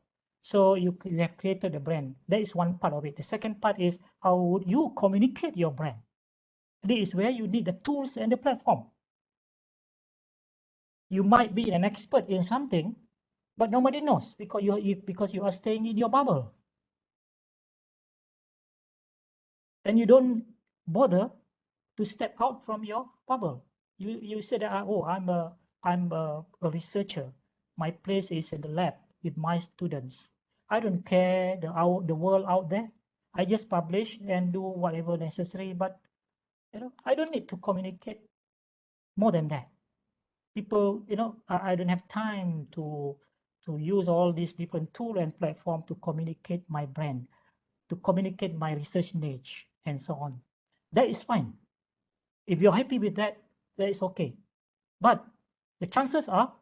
So you have created a brand. That is one part of it. The second part is how would you communicate your brand? This is where you need the tools and the platform. You might be an expert in something, but nobody knows because you are staying in your bubble. And you don't bother to step out from your bubble. You say that, oh, I'm a researcher. My place is in the lab with my students. I don't care the world out there. I just publish and do whatever necessary, but I don't need to communicate more than that. people, I don't have time to use all these different tools and platforms to communicate my brand, to communicate my research niche, and so on. That is fine. If you're happy with that, that is okay. But the chances are,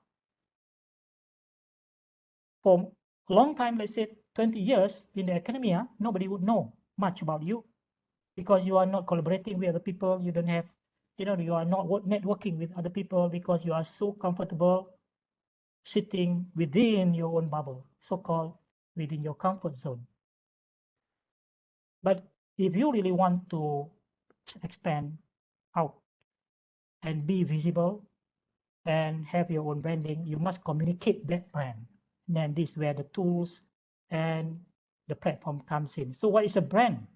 for a long time, let's say 20 years in the academia, nobody would know much about you because you are not collaborating with other people. You don't have, you are not networking with other people because you are so comfortable sitting within your own bubble, so-called within your comfort zone. But if you really want to expand out and be visible and have your own branding, you must communicate that brand. And then this is where the tools and the platform comes in. So what is a brand?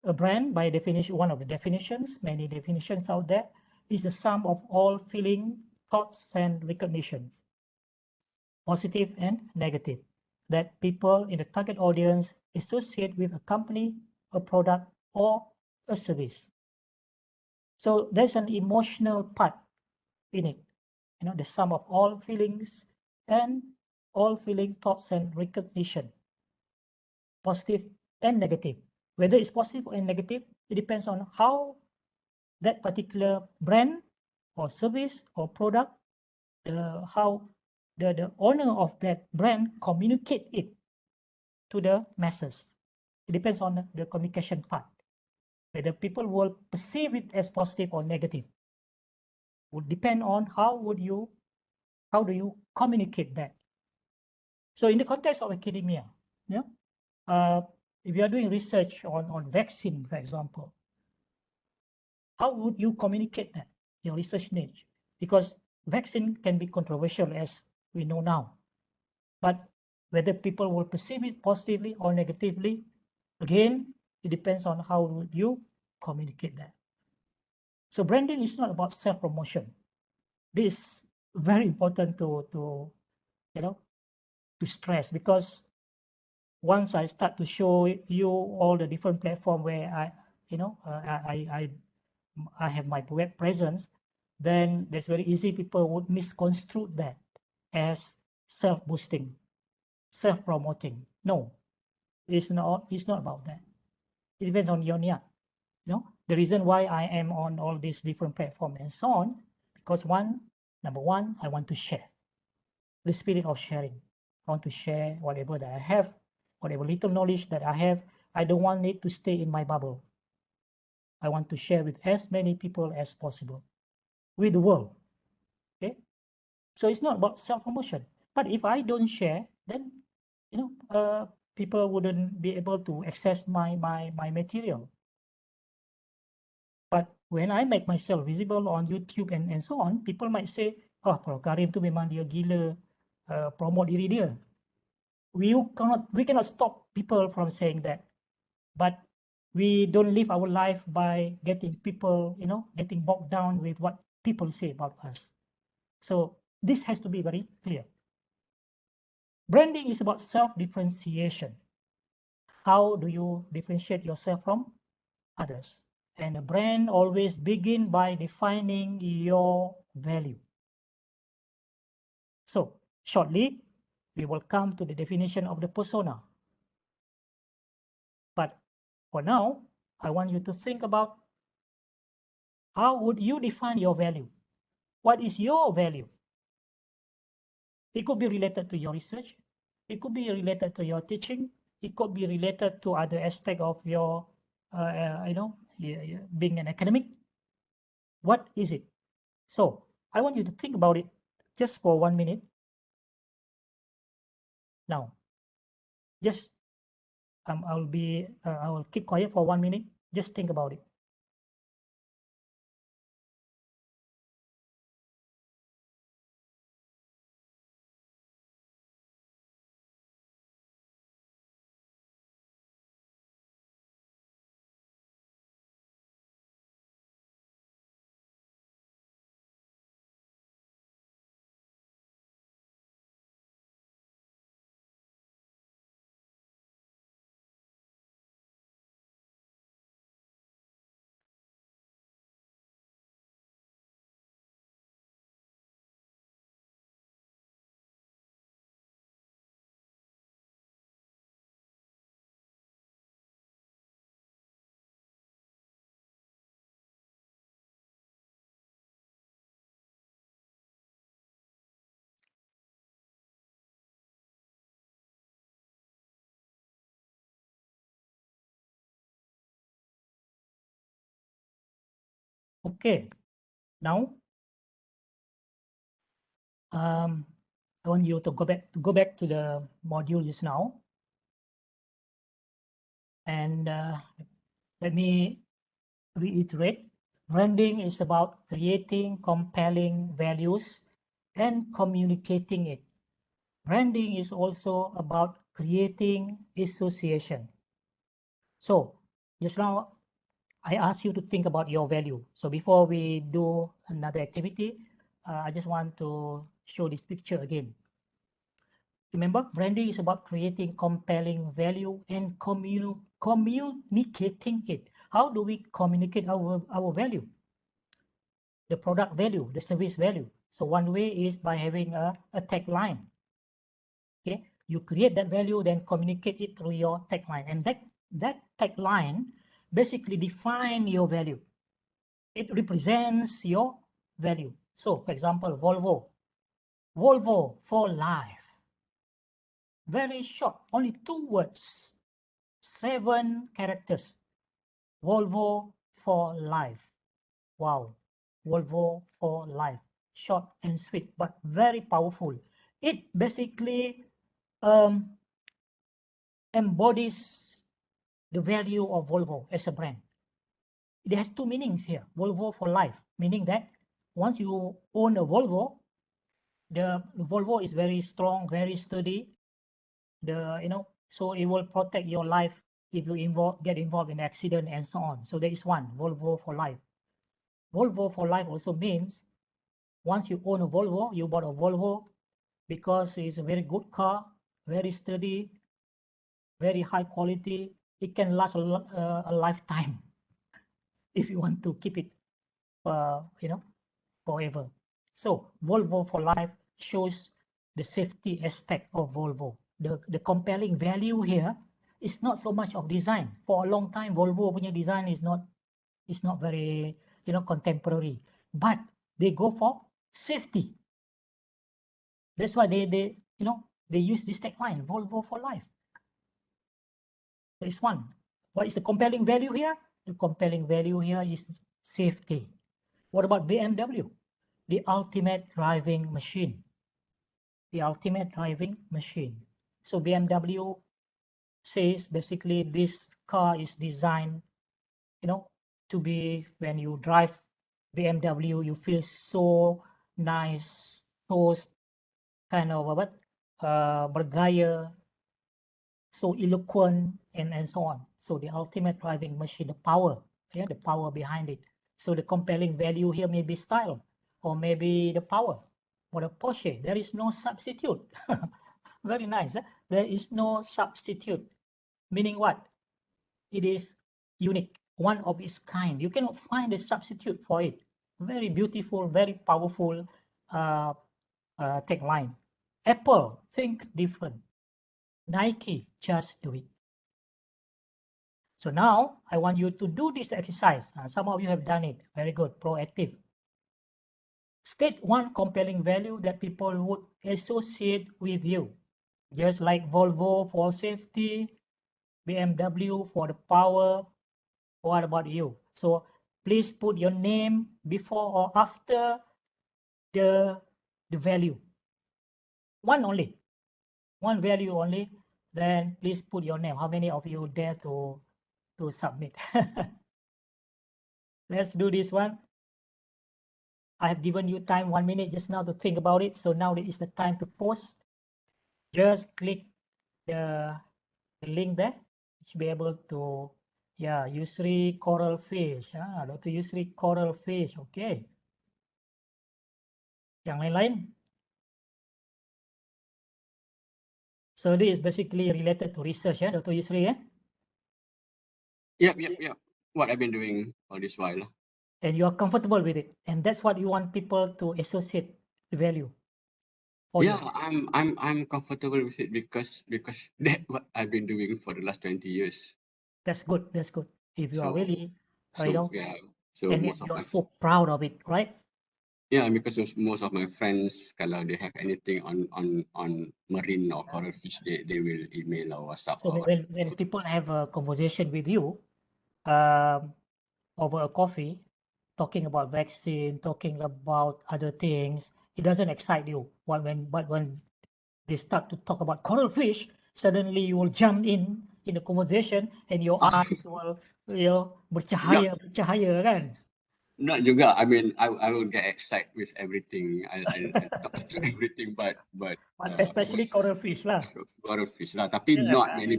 A brand, by definition, one of the definitions, many definitions out there, is the sum of all feeling, thoughts, and recognitions, positive and negative, that people in the target audience associate with a company, a product, or a service. So there's an emotional part in it, the sum of all feelings and all feeling, thoughts, and recognition, positive and negative. Whether it's positive or negative, it depends on how that particular brand or service or product, how the owner of that brand communicate it to the masses. It depends on the communication part. Whether people will perceive it as positive or negative would depend on how do you communicate that. So in the context of academia, if you are doing research on vaccine, for example, how would you communicate that, your research niche? Because vaccine can be controversial, as we know now. But whether people will perceive it positively or negatively, again, it depends on how would you communicate that. So branding is not about self-promotion. This is very important to stress, because once I start to show you all the different platforms where I have my web presence, then it's very easy people would misconstrue that as self-boosting, self-promoting. No, it's not about that. It depends on your need. The reason why I am on all these different platforms and so on, because number one, I want to share. The spirit of sharing. I want to share whatever that I have, whatever little knowledge that I have. I don't want it to stay in my bubble. I want to share with as many people as possible, with the world. Okay, so it's not about self-promotion. But if I don't share, then people wouldn't be able to access my material. But when I make myself visible on YouTube and so on, people might say, oh, Prof Karim tu memang dia gila, promote diri dia. We cannot stop people from saying that. But we don't live our life by getting people, getting bogged down with what people say about us. So this has to be very clear. Branding is about self-differentiation. How do you differentiate yourself from others? And a brand always begins by defining your value. So shortly, we will come to the definition of the persona. But for now, I want you to think about how would you define your value? What is your value? It could be related to your research. It could be related to your teaching. It could be related to other aspect of your, being an academic. What is it? So I want you to think about it just for 1 minute. Now, just I will keep quiet for 1 minute. Just think about it. Okay, now I want you to go back to the module just now, and let me reiterate. Branding is about creating compelling values and communicating it. Branding is also about creating association. So just now I asked you to think about your value. So before we do another activity, I just want to show this picture again. Remember, branding is about creating compelling value and communicating it. How do we communicate our value? The product value, the service value. So one way is by having a tagline. Okay, you create that value, then communicate it through your tagline, and that tagline basically define your value. It represents your value. So, for example, Volvo for life. Very short, only 2 words, 7 characters. Volvo for life. Wow, Volvo for life. Short and sweet, but very powerful. It basically embodies the value of Volvo as a brand. It has 2 meanings here. Volvo for life, meaning that once you own a Volvo, the Volvo is very strong, very sturdy. So it will protect your life if you get involved in an accident and so on. So there is one, Volvo for life. Volvo for life also means once you own a Volvo, you bought a Volvo because it's a very good car, very sturdy, very high quality. It can last a lifetime if you want to keep it, forever. So Volvo for life shows the safety aspect of Volvo. The compelling value here is not so much of design. For a long time, Volvo punya design is not very contemporary, but they go for safety. That's why they use this tagline, Volvo for life. There is one. What is the compelling value here? The compelling value here is safety. What about BMW? The ultimate driving machine. The ultimate driving machine. So BMW says basically this car is designed, to be, when you drive BMW, you feel so nice, so kind of bergaya, so eloquent, and so on. So the ultimate driving machine, the power behind it. So the compelling value here may be style, or maybe the power. For the Porsche, there is no substitute. Very nice. There is no substitute. Meaning what? It is unique, one of its kind. You cannot find a substitute for it. Very beautiful, very powerful tagline. Apple, think different. Nike, just do it. So now I want you to do this exercise. Some of you have done it. Very good, proactive. State one compelling value that people would associate with you. Just like Volvo for safety, BMW for the power. What about you? So please put your name before or after the value. One only. One value only. Then please put your name. How many of you dare to submit? Let's do this one. I have given you time 1 minute just now to think about it. So now is the time to post. Just click the link there. You should be able to, Yusri Coral Fish. Dr. Yusri Coral Fish. Okay. Yang lain-lain? So this is basically related to research, Dr. Yusri, Yep. What I've been doing all this while. And you are comfortable with it, and that's what you want people to associate the value. You. I'm comfortable with it because that's what I've been doing for the last 20 years. That's good. If you are really, So and most of you're so proud of it, right? Yeah, because most of my friends, kalau they have anything on Marin or coral fish, they will email or WhatsApp. So when people have a conversation with you over a coffee, talking about vaccine, talking about other things, it doesn't excite you. But when they start to talk about coral fish, suddenly you will jump in the conversation and your eyes will, bercahaya kan? Not juga. I mean, I will get excited with everything. I'll talk to everything, but especially coral fish lah. Coral fish lah. Tapi Yeah,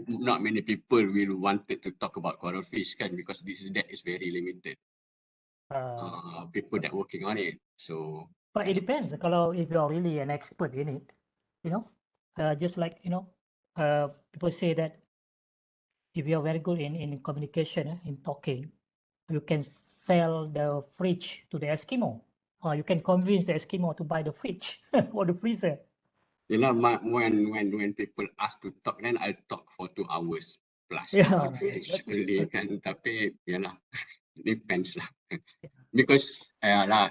not many people will wanted to talk about coral fish kan, because that is very limited. People that working on it. So. But it depends. Kalau if you are really an expert in it, just like people say that if you are very good in communication, in talking, you can sell the fridge to the Eskimo, or you can convince the Eskimo to buy the fridge or the freezer. You know, when people ask to talk, then I'll talk for 2 hours plus. Yeah, Basically, kan. Tapi, yalah, depends lah. Because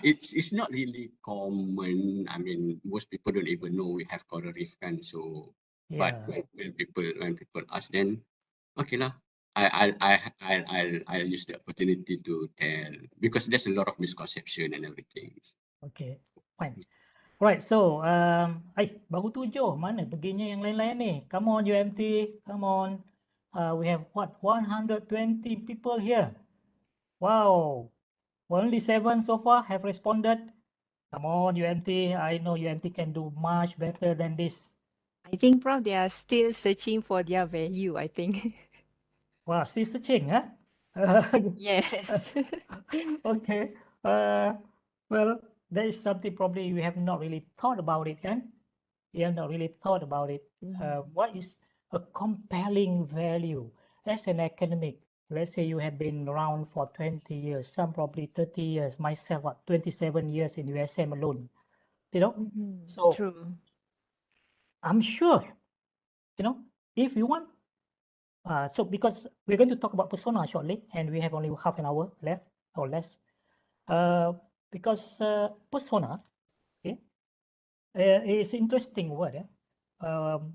it's not really common. I mean, most people don't even know we have coral reef kan. So, but when people ask, then okay lah. I'll use the opportunity to tell, because there's a lot of misconception and everything. Okay, fine. Right, so baru 7, mana perginya yang lain-lain ni? Come on UMT, come on. We have what, 120 people here. Wow, only 7 so far have responded. Come on UMT, I know UMT can do much better than this. I think, Prof, they are still searching for their value, I think. Wow, still searching, huh? Yes. Okay. Well, there is something probably we have not really thought about it, kan? We have not really thought about it. What is a compelling value as an academic? Let's say you have been around for 20 years, some probably 30 years, myself, 27 years in USM alone, So true. I'm sure, if you want, so because we're going to talk about persona shortly, and we have only half an hour left or less, because persona, is interesting word.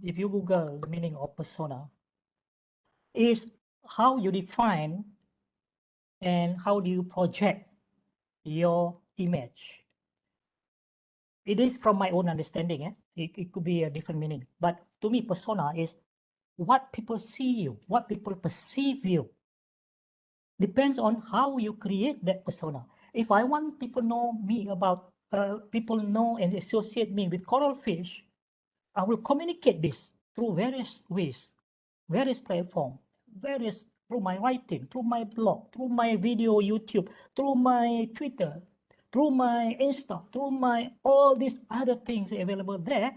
If you Google the meaning of persona, is how you define and how do you project your image. It is from my own understanding. It could be a different meaning, but to me, persona is what people see you, what people perceive you. Depends on how you create that persona. If I want people know me about, people know and associate me with coral fish, I will communicate this through various ways, various platforms, through my writing, through my blog, through my video YouTube, through my Twitter, through my Insta, through my all these other things available there.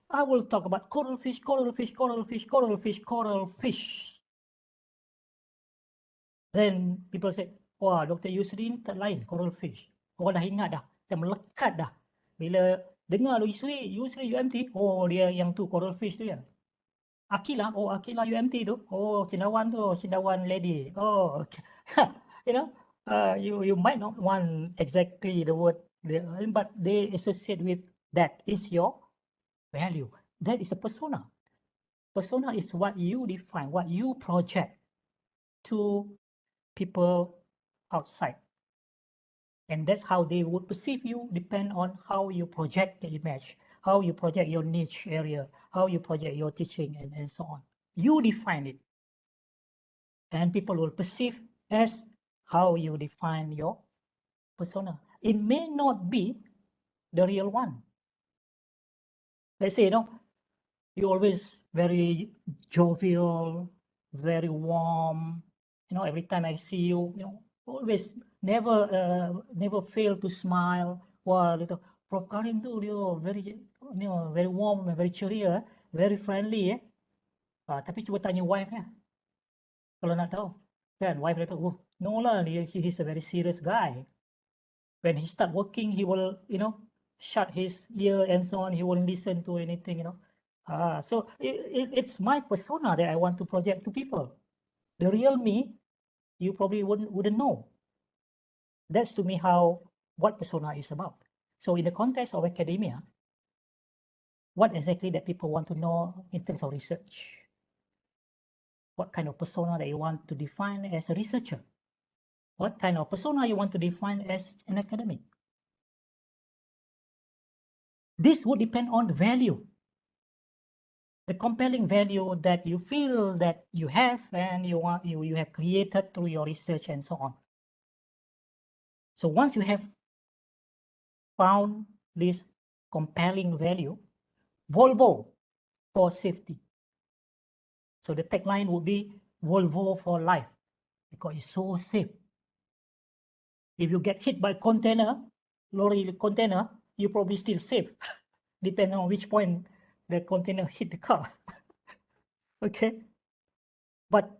I will talk about coral fish, coral fish, coral fish, coral fish, coral fish. Then people say, wah, Dr. Yusri ni tak lain coral fish. Orang dah ingat dah, dah melekat dah. Bila dengar Yusri UMT, oh dia yang tu coral fish tu ya. Akila, oh Akila UMT tu, oh Cendawan lady. Oh, okay. You might not want exactly the word, but they associate with that is your value. That is a persona. Persona is what you define, what you project to people outside. And that's how they would perceive you, depend on how you project the image, how you project your niche area, how you project your teaching, and so on. You define it. And people will perceive as how you define your persona. It may not be the real one. Let's say, you're always very jovial, very warm. Every time I see you, always never fail to smile. Wah, Prof Karim tu dia very warm and very ceria, very friendly. Tapi cuba tanya wife ya, kalau nak tahu. Kan, wife dia tahu, no lah, he's a very serious guy. When he start working, he will, shut his ear and so on. He won't listen to anything, So it's my persona that I want to project to people. The real me, you probably wouldn't know. That's to me what persona is about. So in the context of academia, what exactly that people want to know in terms of research? What kind of persona that you want to define as a researcher? what kind of persona you want to define as an academic. This would depend on the value, the compelling value that you feel that you have and you have created through your research and so on. So once you have found this compelling value, Volvo for safety. So the tagline would be Volvo for life, because it's so safe. If you get hit by lorry container, you probably still safe, depending on which point the container hit the car. Okay. But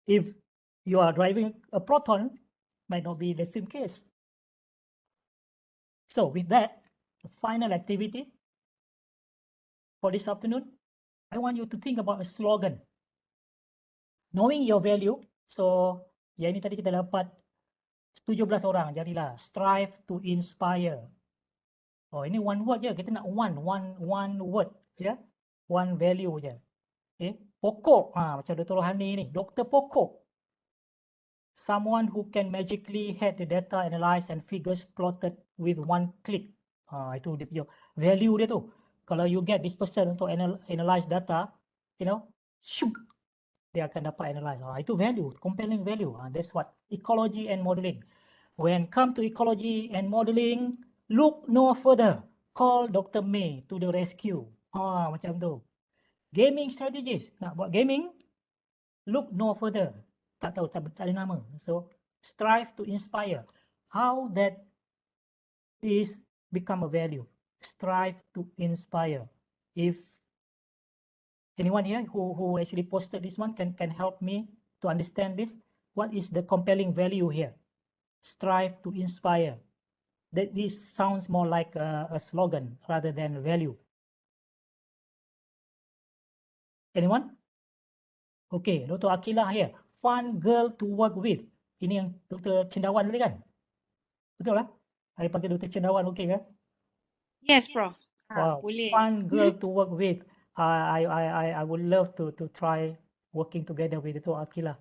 if you are driving a Proton, might not be the same case. So with that, the final activity for this afternoon, I want you to think about a slogan. Knowing your value, so yang ini tadi kita dapat 17 orang, jadilah strive to inspire. Oh, ini one word je, kita nak one word, ya, one value je. Okay, pokok, macam Dr. Rohani ni, Dr. Pokok. Someone who can magically have the data analyzed and figures plotted with one click. Itu dia punya value dia tu. Kalau you get this person untuk analyze data, you know, shoot, dia akan dapat analyze. Itu value, compelling value. That's what ecology and modeling. When come to ecology and modeling, look no further. Call Dr. May to the rescue. Macam tu. Gaming strategies. Nak buat gaming, look no further. Tak tahu, tak ada nama. So, strive to inspire. How that is become a value. Strive to inspire. If anyone here who actually posted this one can help me to understand this, what is the compelling value here? Strive to inspire. That this sounds more like a slogan rather than a value. Anyone? Okay, Dr. Akilah here. Fun girl to work with. Ini yang Dr. Cendawan tadi kan? Betul lah? Saya panggil Dr. Cendawan, okay kan? Yes, Prof. Wow, Boleh. fun girl to work with. I would love to try working together with Dr. Akilah.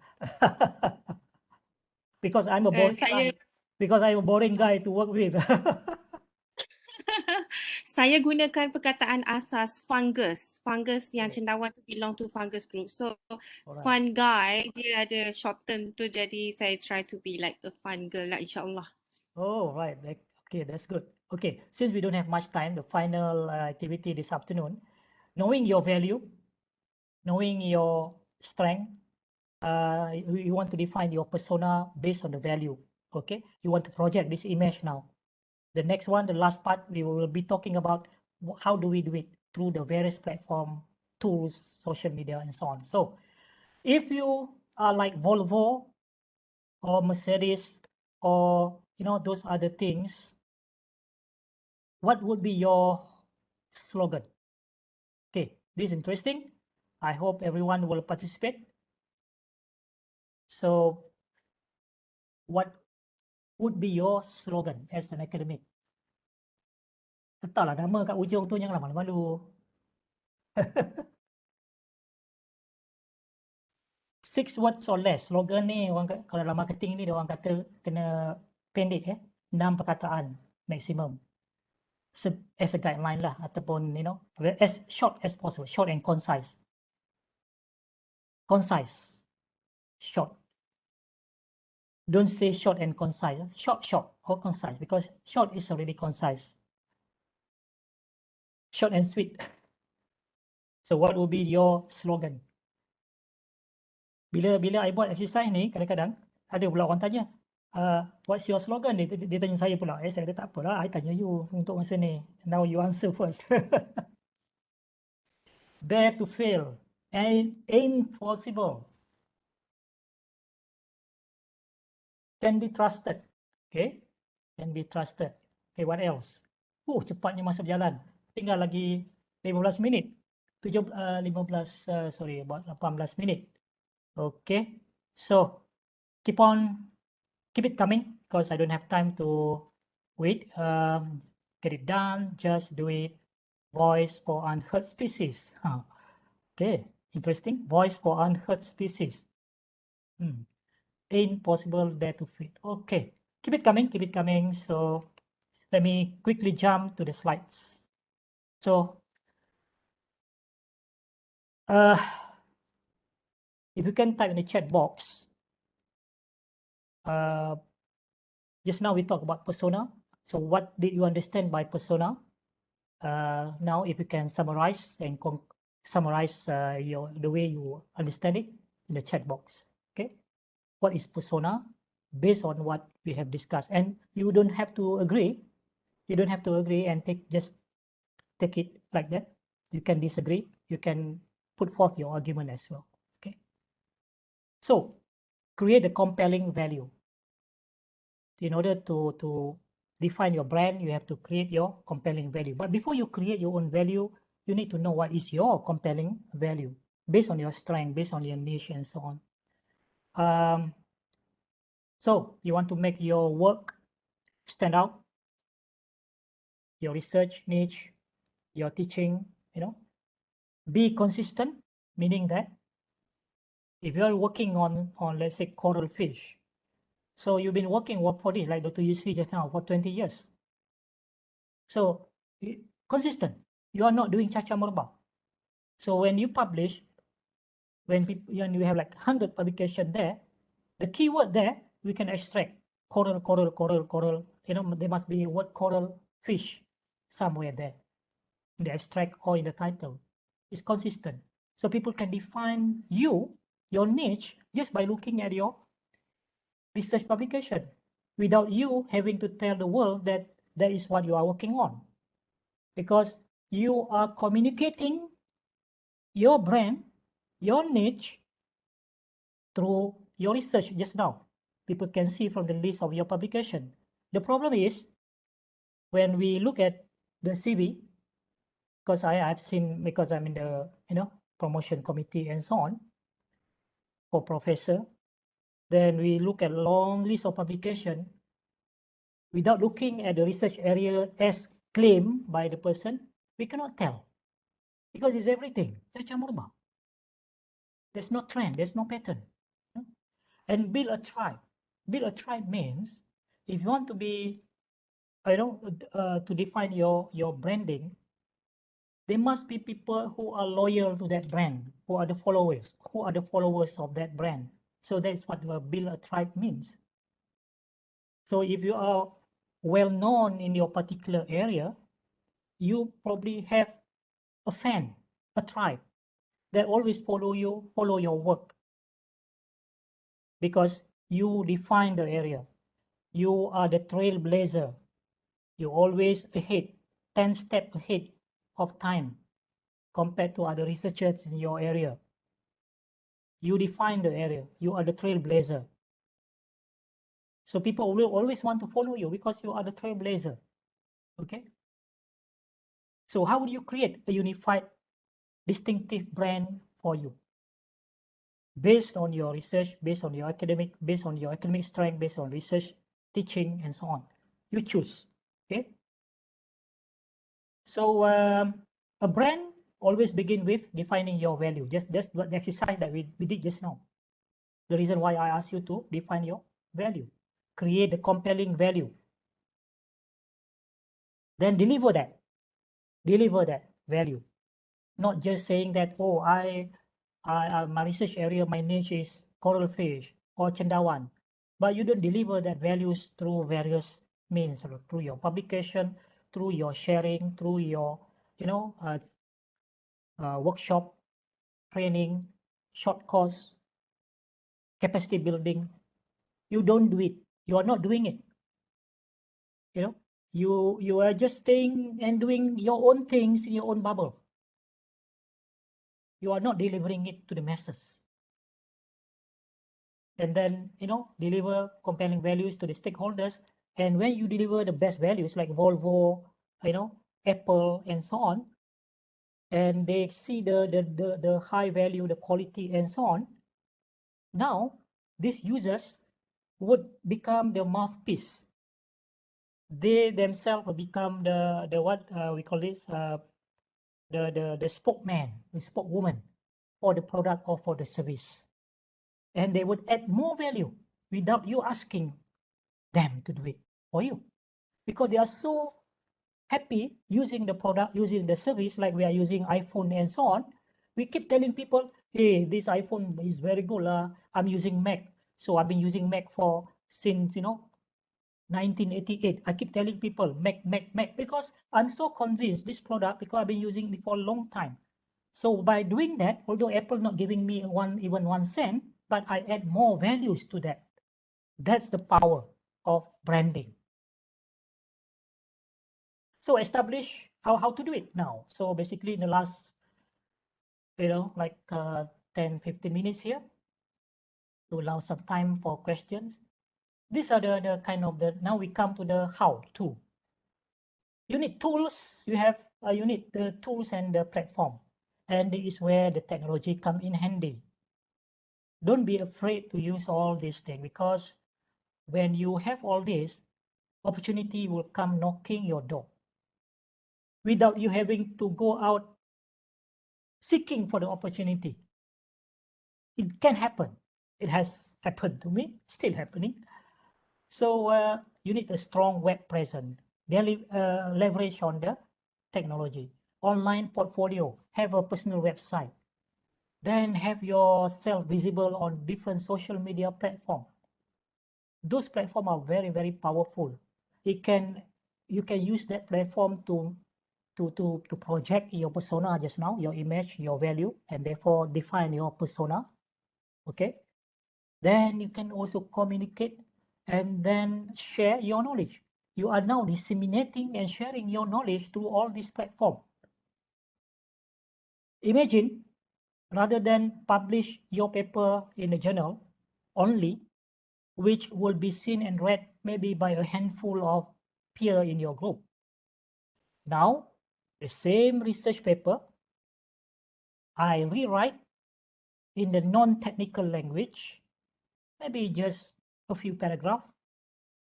Because I'm a boring guy. Because I'm a boring guy to work with. Saya gunakan perkataan asas fungus. Fungus yang cendawan tu belong to fungus group. So fun guy, dia ada short term tu, jadi saya try to be like a fun girl lah, insyaAllah. Oh, right. Okay, that's good. Okay, since we don't have much time, the final activity this afternoon, knowing your value, knowing your strength, you want to define your persona based on the value. Okay, you want to project this image now. The next one, the last part, we will be talking about how do we do it through the various platform, tools, social media, and so on. So if you are like Volvo or Mercedes or, you know, those other things, what would be your slogan? Okay, this is interesting. I hope everyone will participate. So what would be your slogan as an academic? Letaklah nama kat ujung tu, janganlah malu-malu. 6 words or less. Slogan ni, kalau dalam marketing ni, dia orang kata kena pendek, 6 perkataan maksimum. As a guideline lah, ataupun, you know, as short as possible, short and concise. Concise. Short. Don't say short and concise. Short or concise, because short is already concise. Short and sweet. So what will be your slogan? Bila I buat exercise ni, kadang-kadang ada pula orang tanya, what's your slogan? Dia tanya saya pula. Saya kata tak apalah, I tanya you untuk masa ni. Now you answer first. Dare to fail and impossible. Can be trusted. Okay, can be trusted. Okay, what else? Cepatnya masa berjalan. Tinggal lagi 15 minit. 18 minit. Okay, so keep it coming, because I don't have time to wait. Get it done, just do it. Voice for unheard species. Okay, interesting. Voice for unheard species. ain't possible there to fit. Okay, keep it coming, keep it coming. So let me quickly jump to the slides. So if you can type in the chat box, just now we talked about persona. So what did you understand by persona? Now if you can summarize and summarize the way you understand it in the chat box. Okay, what is persona based on what we have discussed? And you don't have to agree. You don't have to agree and just take it like that. You can disagree. You can put forth your argument as well. Okay. So create a compelling value. In order to define your brand, you have to create your compelling value. But before you create your own value, you need to know what is your compelling value based on your strength, based on your niche, and so on. So you want to make your work stand out, your research niche, your teaching, be consistent, meaning that if you are working on let's say coral fish, so you've been working for this, like Dr. Yusri just now, for 20 years. So consistent. You are not doing caca merbah. So when you publish, when you have like 100 publication there, the keyword there we can extract coral. There must be word coral fish somewhere there in the abstract or in the title. It's consistent. So people can define your niche just by looking at your research publication without you having to tell the world that that is what you are working on, because you are communicating your brand, your niche through your research just now. People can see from the list of your publication. The problem is when we look at the CV, because I've seen, because I'm in the promotion committee and so on for professor, then we look at long list of publication without looking at the research area as claimed by the person. We cannot tell because it's everything. There's no trend, there's no pattern. And build a tribe. Build a tribe means if you want to be, to define your branding, there must be people who are loyal to that brand, who are the followers of that brand. So that's what build a tribe means. So if you are well known in your particular area, you probably have a fan, a tribe that always follow your work, because you define the area. You are the trailblazer. You're always ahead, 10 steps ahead of time compared to other researchers in your area. You define the area. You are the trailblazer. So people will always want to follow you because you are the trailblazer. Okay. So how do you create a unified, distinctive brand for you? Based on your research, based on your academic strength, based on research, teaching, and so on. You choose. Okay. So a brand always begin with defining your value. That's the exercise that we did just now. The reason why I asked you to define your value. Create a compelling value. Then deliver that value. Not just saying that, oh, my research area, my niche is coral fish or cendawan, but you don't deliver that values through various means, through your publication, through your sharing, through your workshop, training, short course, capacity building. You don't do it. You are not doing it. You are just staying and doing your own things in your own bubble. You are not delivering it to the masses. And then, deliver compelling values to the stakeholders. And when you deliver the best values like Volvo, Apple, and so on, and they see the high value, the quality, and so on, now these users would become the mouthpiece. They themselves will become the what we call this the spokesman, the spokeswoman for the product or for the service, and they would add more value without you asking them to do it for you, because they are so happy using the product, using the service, like we are using iPhone and so on. We keep telling people, hey, this iPhone is very good. I'm using Mac. So I've been using Mac for since, 1988. I keep telling people Mac, because I'm so convinced this product, because I've been using it for a long time. So by doing that, although Apple not giving me even 1 cent, but I add more values to that. That's the power of branding. So establish how to do it now. So basically in the last, like 10, 15 minutes here, to allow some time for questions. These are the kind of now we come to the how to. You need tools, you need the tools and the platform. And this is where the technology come in handy. Don't be afraid to use all these things, because when you have all this, opportunity will come knocking your door without you having to go out seeking for the opportunity. It can happen. It has happened to me, still happening. So you need a strong web presence. Leverage on the technology. Online portfolio, have a personal website. Then have yourself visible on different social media platforms. Those platforms are very, very powerful. You can use that platform to project your persona just now, your image, your value, and therefore define your persona. Okay. Then you can also communicate and then share your knowledge. You are now disseminating and sharing your knowledge to all these platforms. Imagine, rather than publish your paper in a journal only, which will be seen and read maybe by a handful of peers in your group. Now, the same research paper, I rewrite in the non-technical language, maybe just a few paragraphs,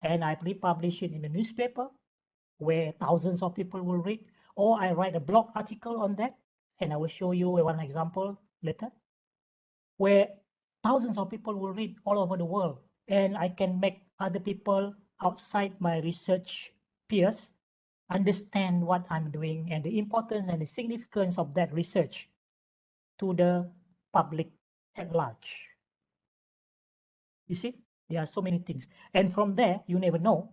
and I republish it in the newspaper where thousands of people will read, or I write a blog article on that, and I will show you one example later, where thousands of people will read all over the world, and I can make other people outside my research peers understand what I'm doing and the importance and the significance of that research to the public at large. You see, there are so many things. And from there, you never know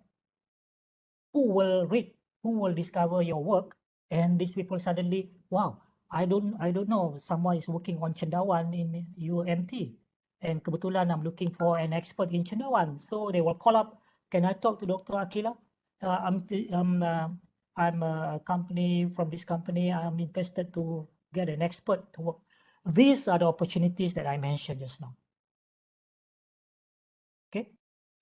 who will read, who will discover your work. And these people suddenly, wow, I don't know, someone is working on cendawan in UMT. And kebetulan I'm looking for an expert in cendawan. So they will call up, can I talk to Dr. Akila? I'm a company from this company. I'm interested to get an expert to work. These are the opportunities that I mentioned just now. Okay,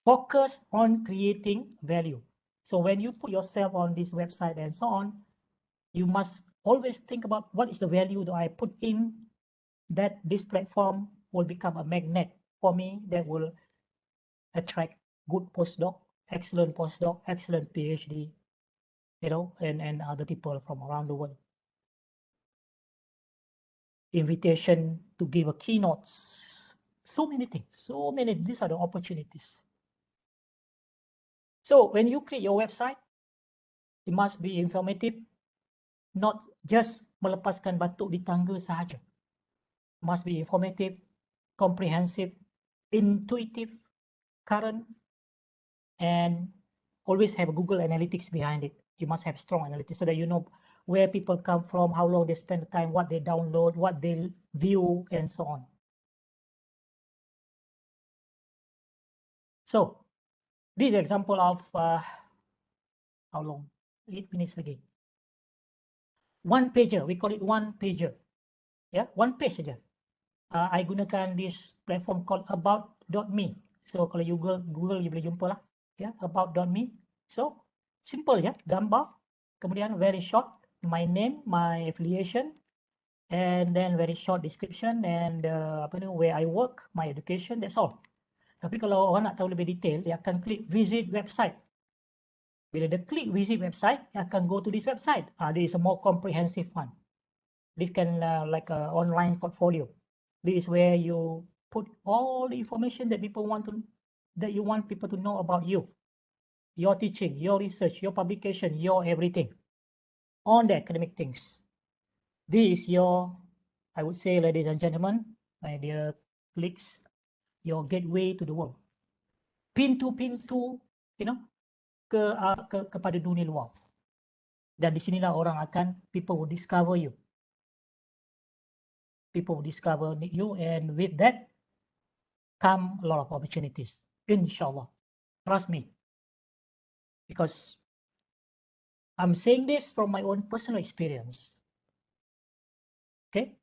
focus on creating value. So when you put yourself on this website and so on, you must always think about what is the value that I put in, that this platform will become a magnet for me that will attract good postdoc, excellent PhD, and other people from around the world. Invitation to give a keynotes, so many things, these are the opportunities. So when you create your website, it must be informative, not just melepaskan batuk di tangga sahaja. Must be informative, comprehensive, intuitive, current, and always have Google Analytics behind it. You must have strong analytics so that you know where people come from, how long they spend the time, what they download, what they view, and so on. So this example of how long? 8 minutes again. One pager, we call it one pager. Yeah, one page saja. I gunakan this platform called about.me. So kalau you Google you boleh jumpa lah. Yeah, about.me. So simple ya, gambar, kemudian very short, my name, my affiliation, and then very short description and where I work, my education, that's all. Tapi kalau orang nak tahu lebih detail, dia akan klik visit website. Bila dia klik visit website, dia akan go to this website. This is a more comprehensive one. This can like an online portfolio. This is where you put all the information that people want to that you want people to know about you, your teaching, your research, your publication, your everything on the academic things. This is your, I would say, ladies and gentlemen, my dear colleagues, your gateway to the world. Pintu-pintu, kepada dunia luar. Dan di sinilah orang akan, people will discover you. People will discover you, and with that come a lot of opportunities, inshallah. Trust me. Because I'm saying this from my own personal experience. Okay?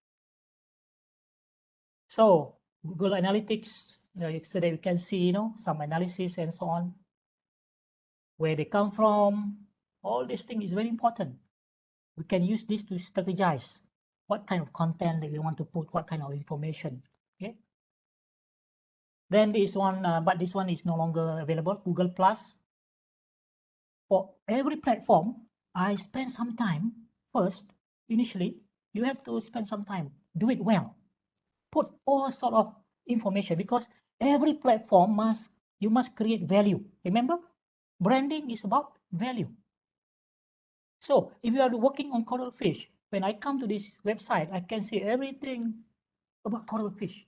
So, Google Analytics, so that you can see, some analysis and so on, where they come from. All these things is very important. We can use this to strategize what kind of content that we want to put, what kind of information. Okay. Then this one, but this one is no longer available. Google Plus. For every platform, I spend some time first. Initially, you have to spend some time. Do it well. Put all sort of information, because every platform you must create value. Remember, branding is about value. So if you are working on coral fish, when I come to this website, I can see everything about coral fish.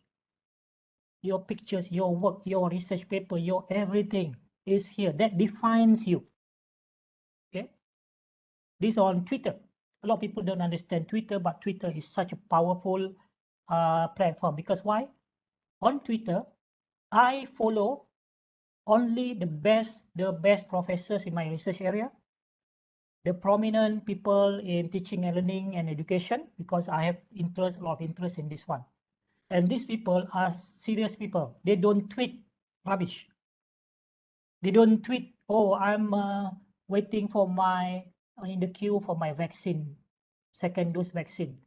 Your pictures, your work, your research paper, your everything is here. That defines you. Okay. This on Twitter. A lot of people don't understand Twitter, but Twitter is such a powerful platform. Because why? On Twitter, I follow only the best professors in my research area, the prominent people in teaching and learning and education, because I have a lot of interest in this one. And these people are serious people. They don't tweet rubbish. They don't tweet, oh, I'm waiting for in the queue for my vaccine, second dose vaccine.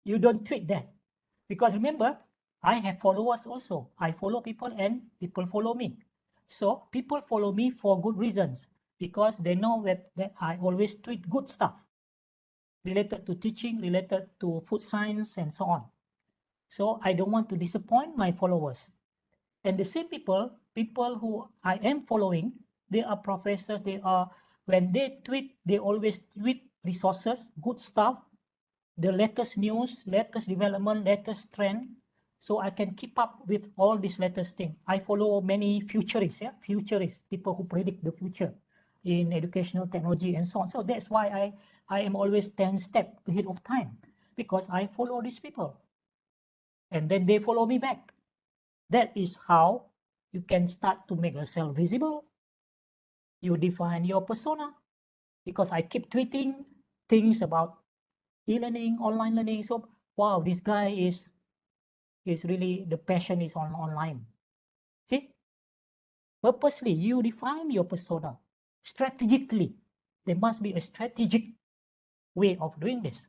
You don't tweet that. Because remember, I have followers also. I follow people and people follow me. So people follow me for good reasons, because they know that I always tweet good stuff related to teaching, related to food science, and so on. So I don't want to disappoint my followers. And the same people who I am following, they are professors, when they tweet, they always tweet resources, good stuff, the latest news, latest development, latest trend. So I can keep up with all these latest things. I follow many futurists, people who predict the future in educational technology and so on. So that's why I am always 10 steps ahead of time, because I follow these people. And then they follow me back. That is how you can start to make yourself visible. You define your persona, because I keep tweeting things about e-learning, online learning. So, wow, this guy is really, the passion is on online. See, purposely you define your persona strategically. There must be a strategic way of doing this.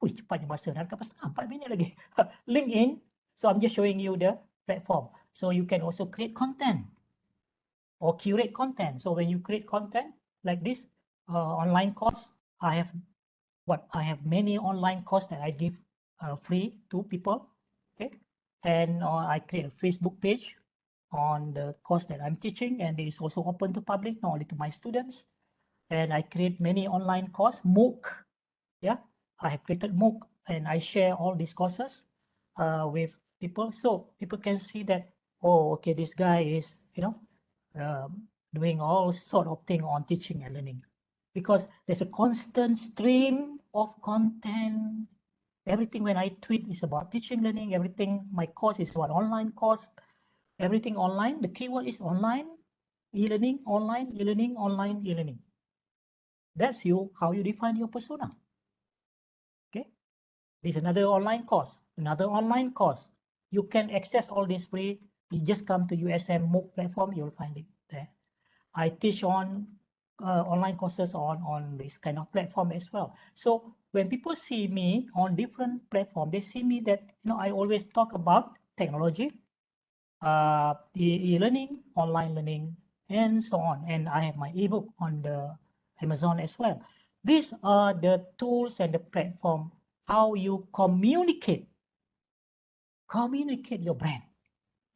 Wih, cepatnya bahasa dah 4 minit lagi. LinkedIn. So I'm just showing you the platform. So you can also create content or curate content. So when you create content like this, online course, I have many online courses that I give free to people. Okay, and I create a Facebook page on the course that I'm teaching, and it is also open to public, not only to my students. And I create many online courses, MOOC. Yeah, I have created MOOC, and I share all these courses with people, so people can see that, oh, okay, this guy is doing all sort of thing on teaching and learning, because there's a constant stream of content. Everything when I tweet is about teaching, learning. Everything, my course is about online course. Everything online. The keyword is online, e-learning, online, e-learning, online, e-learning. That's how you define your persona. Okay. There's another online course, You can access all this free. You just come to USM MOOC platform, you'll find it there. I teach on online courses on this kind of platform as well. So when people see me on different platforms, they see me that, I always talk about technology, e-learning, online learning, and so on. And I have my ebook on the Amazon as well. These are the tools and the platform, how you communicate your brand.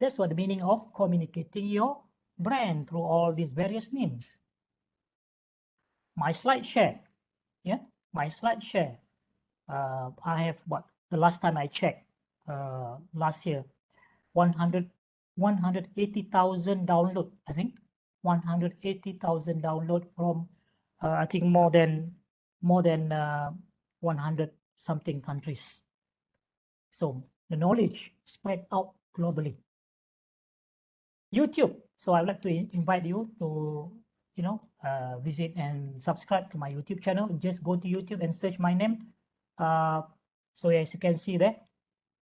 That's what the meaning of communicating your brand through all these various means. My slide share, yeah, my slide share. I have what the last time I checked, last year, 180,000 download. I think 180,000 download from I think more than 100 something countries. So the knowledge spread out globally. YouTube. So I'd like to invite you to, visit and subscribe to my YouTube channel. Just go to YouTube and search my name. So as you can see there,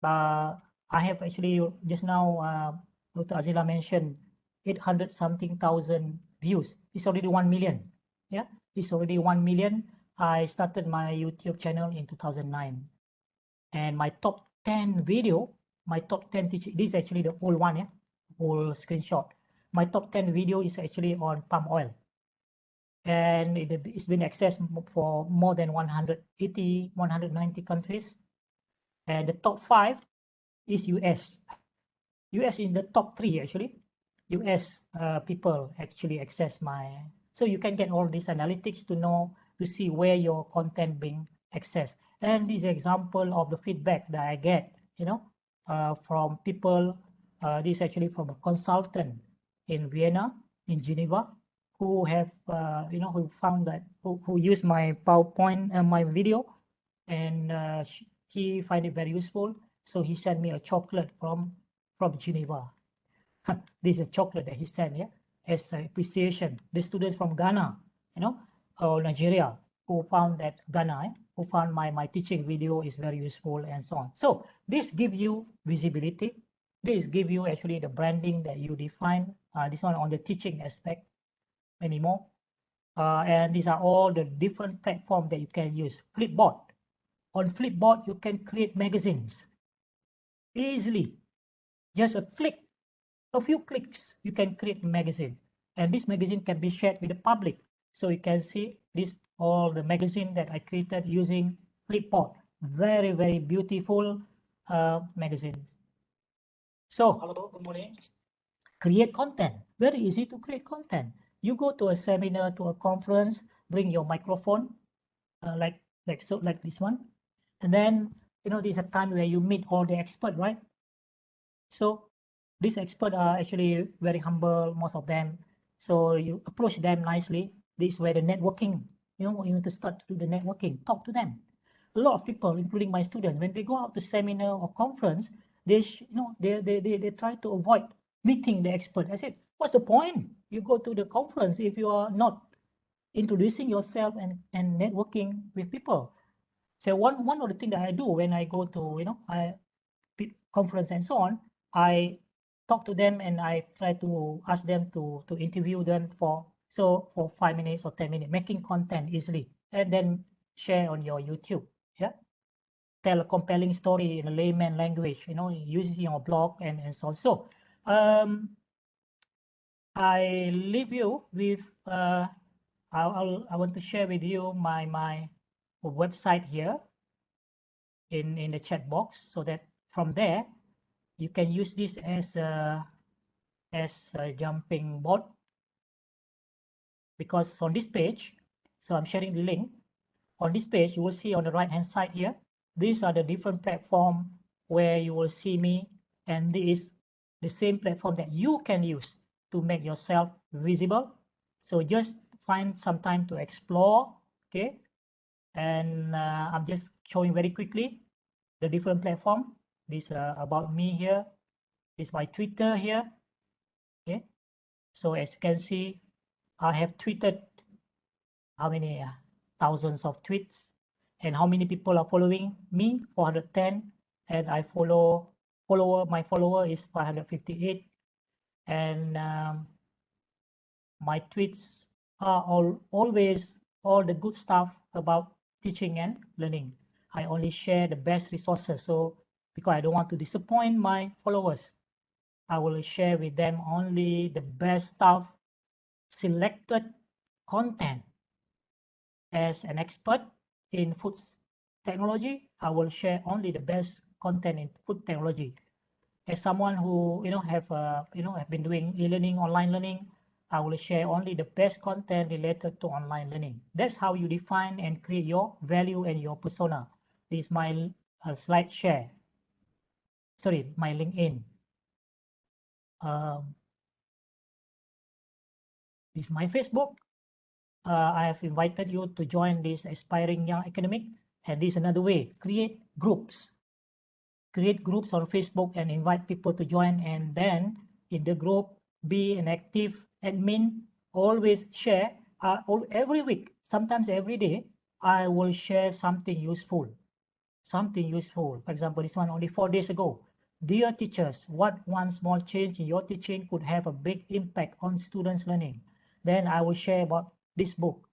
I have actually just now, Dr. Azila mentioned 800 something thousand views. It's already 1 million. Yeah, it's already 1 million. I started my YouTube channel in 2009. And my top 10 video, my top 10 teaching, this is actually the old one, yeah, old screenshot. My top 10 video is actually on palm oil. And it's been accessed for more than 180, 190 countries. And the top 5 is US. US is the top 3 actually. US people actually access my, so you can get all these analytics to know, to see where your content being accessed. And this example of the feedback that I get, from people, this actually from a consultant in Vienna, in Geneva, who have, who found that, who used my PowerPoint and my video, and he find it very useful. So he sent me a chocolate from Geneva. This is a chocolate that he sent, yeah, as an appreciation. The students from Ghana, or Nigeria, who found that Ghana, who found my teaching video is very useful and so on. So this gives you visibility. This gives you actually the branding that you define. This one on the teaching aspect, many more. And these are all the different platforms that you can use. Flipboard. On Flipboard, you can create magazines easily. Just a click, a few clicks, you can create a magazine. And this magazine can be shared with the public. So you can see this, all the magazine that I created using Flipboard. Very, very beautiful magazine. So, hello, good morning. Create content. Very easy to create content. You go to a seminar, to a conference, bring your microphone, like this one. And then, this is a time where you meet all the experts, right? So these experts are actually very humble, most of them. So you approach them nicely. This is where the networking, you need to start to do the networking, talk to them. A lot of people, including my students, when they go out to seminar or conference, they try to avoid meeting the expert. I said, what's the point? You go to the conference if you are not introducing yourself and networking with people. So one of the things that I do when I go to, conference and so on, I talk to them and I try to ask them to interview them for 5 minutes or 10 minutes, making content easily, and then share on your YouTube. Yeah, tell a compelling story in a layman language, using your blog and so on. So I leave you with I want to share with you my website here in the chat box, so that from there you can use this as a jumping board, because on this page, so I'm sharing the link. On this page, you will see on the right hand side here, these are the different platforms where you will see me, and this is the same platform that you can use to make yourself visible. So just find some time to explore, okay? And I'm just showing very quickly the different platform. This about me here. This is my Twitter here. Okay, so as you can see, I have tweeted how many thousands of tweets, and how many people are following me? 410, and I my follower is 558, and my tweets are always all the good stuff about teaching and learning. I only share the best resources, so because I don't want to disappoint my followers, I will share with them only the best stuff, selected content. As an expert in food technology, I will share only the best content in food technology. as someone who have been doing e-learning, online learning, I will share only the best content related to online learning. That's how you define and create your value and your persona. This is my slide share. Sorry, my LinkedIn. This is my Facebook. I have invited you to join this aspiring young academic, and this is another way. Create groups. Create groups on Facebook and invite people to join, and then in the group be an active admin. Always share. Every week, sometimes every day, I will share something useful. Something useful. For example, this one only 4 days ago. Dear teachers, what one small change in your teaching could have a big impact on students' learning? Then I will share about this book.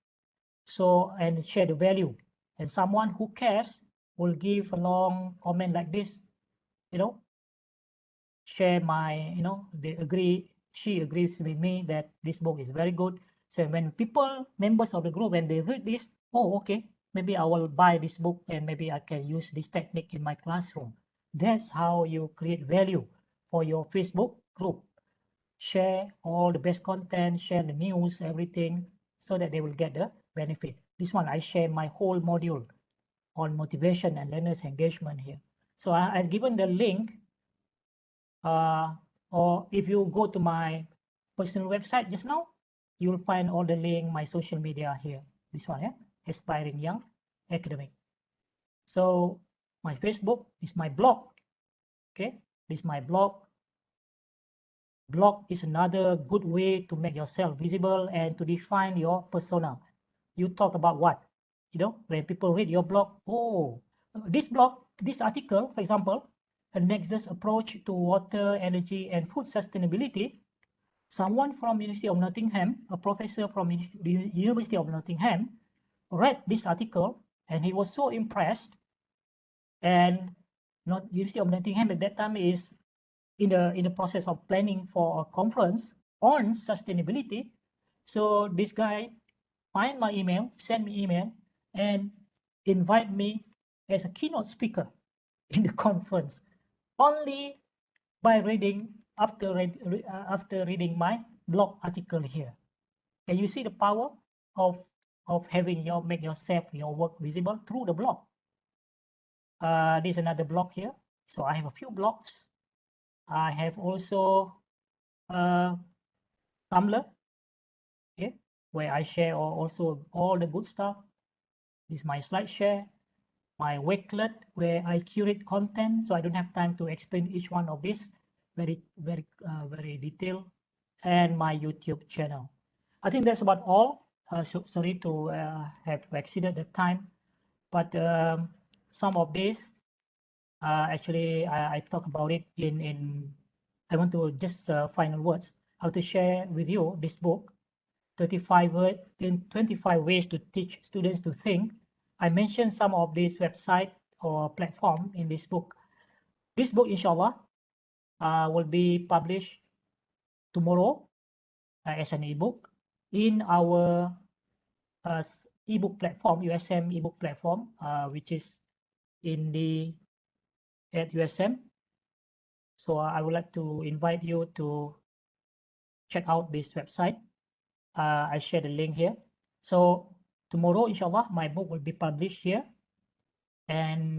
So, and share the value. And someone who cares will give a long comment like this, share my, she agrees with me that this book is very good. So when people, members of the group, when they read this, oh, okay, maybe I will buy this book and maybe I can use this technique in my classroom. That's how you create value for your Facebook group. Share all the best content, share the news, everything, so that they will get the benefit. This one, I share my whole module on motivation and learners engagement here. So I've given the link, or if you go to my personal website just now, you'll find all the link, my social media here. This one, Aspiring Young Academic. So my Facebook is my blog. Okay, this is my blog. Blog is another good way to make yourself visible and to define your persona. You talk about what? When people read your blog, oh, this blog, this article, for example, a nexus approach to water, energy, and food sustainability. Someone from University of Nottingham, a professor from the University of Nottingham, read this article and he was so impressed. And University of Nottingham at that time is in the process of planning for a conference on sustainability. So this guy find my email, send me email, and invite me as a keynote speaker in the conference, only by reading after reading my blog article here. And you see the power of having make yourself, your work visible through the blog. There's another blog here. So I have a few blogs. I have also Tumblr, okay, where I share also all the good stuff. This is my slide share, my Wakelet, where I curate content, so I don't have time to explain each one of these very detailed, and my YouTube channel. I think that's about all. Sorry to have exceeded the time, but some of these actually I talk about it in I want to just final words. How to share with you this book, 25 ways to teach students to think. I mentioned some of these website or platform in this book. This book, inshallah, will be published tomorrow as an ebook in our ebook platform, USM ebook platform, which is at USM. So I would like to invite you to check out this website. I share the link here. So tomorrow, inshallah, my book will be published here. And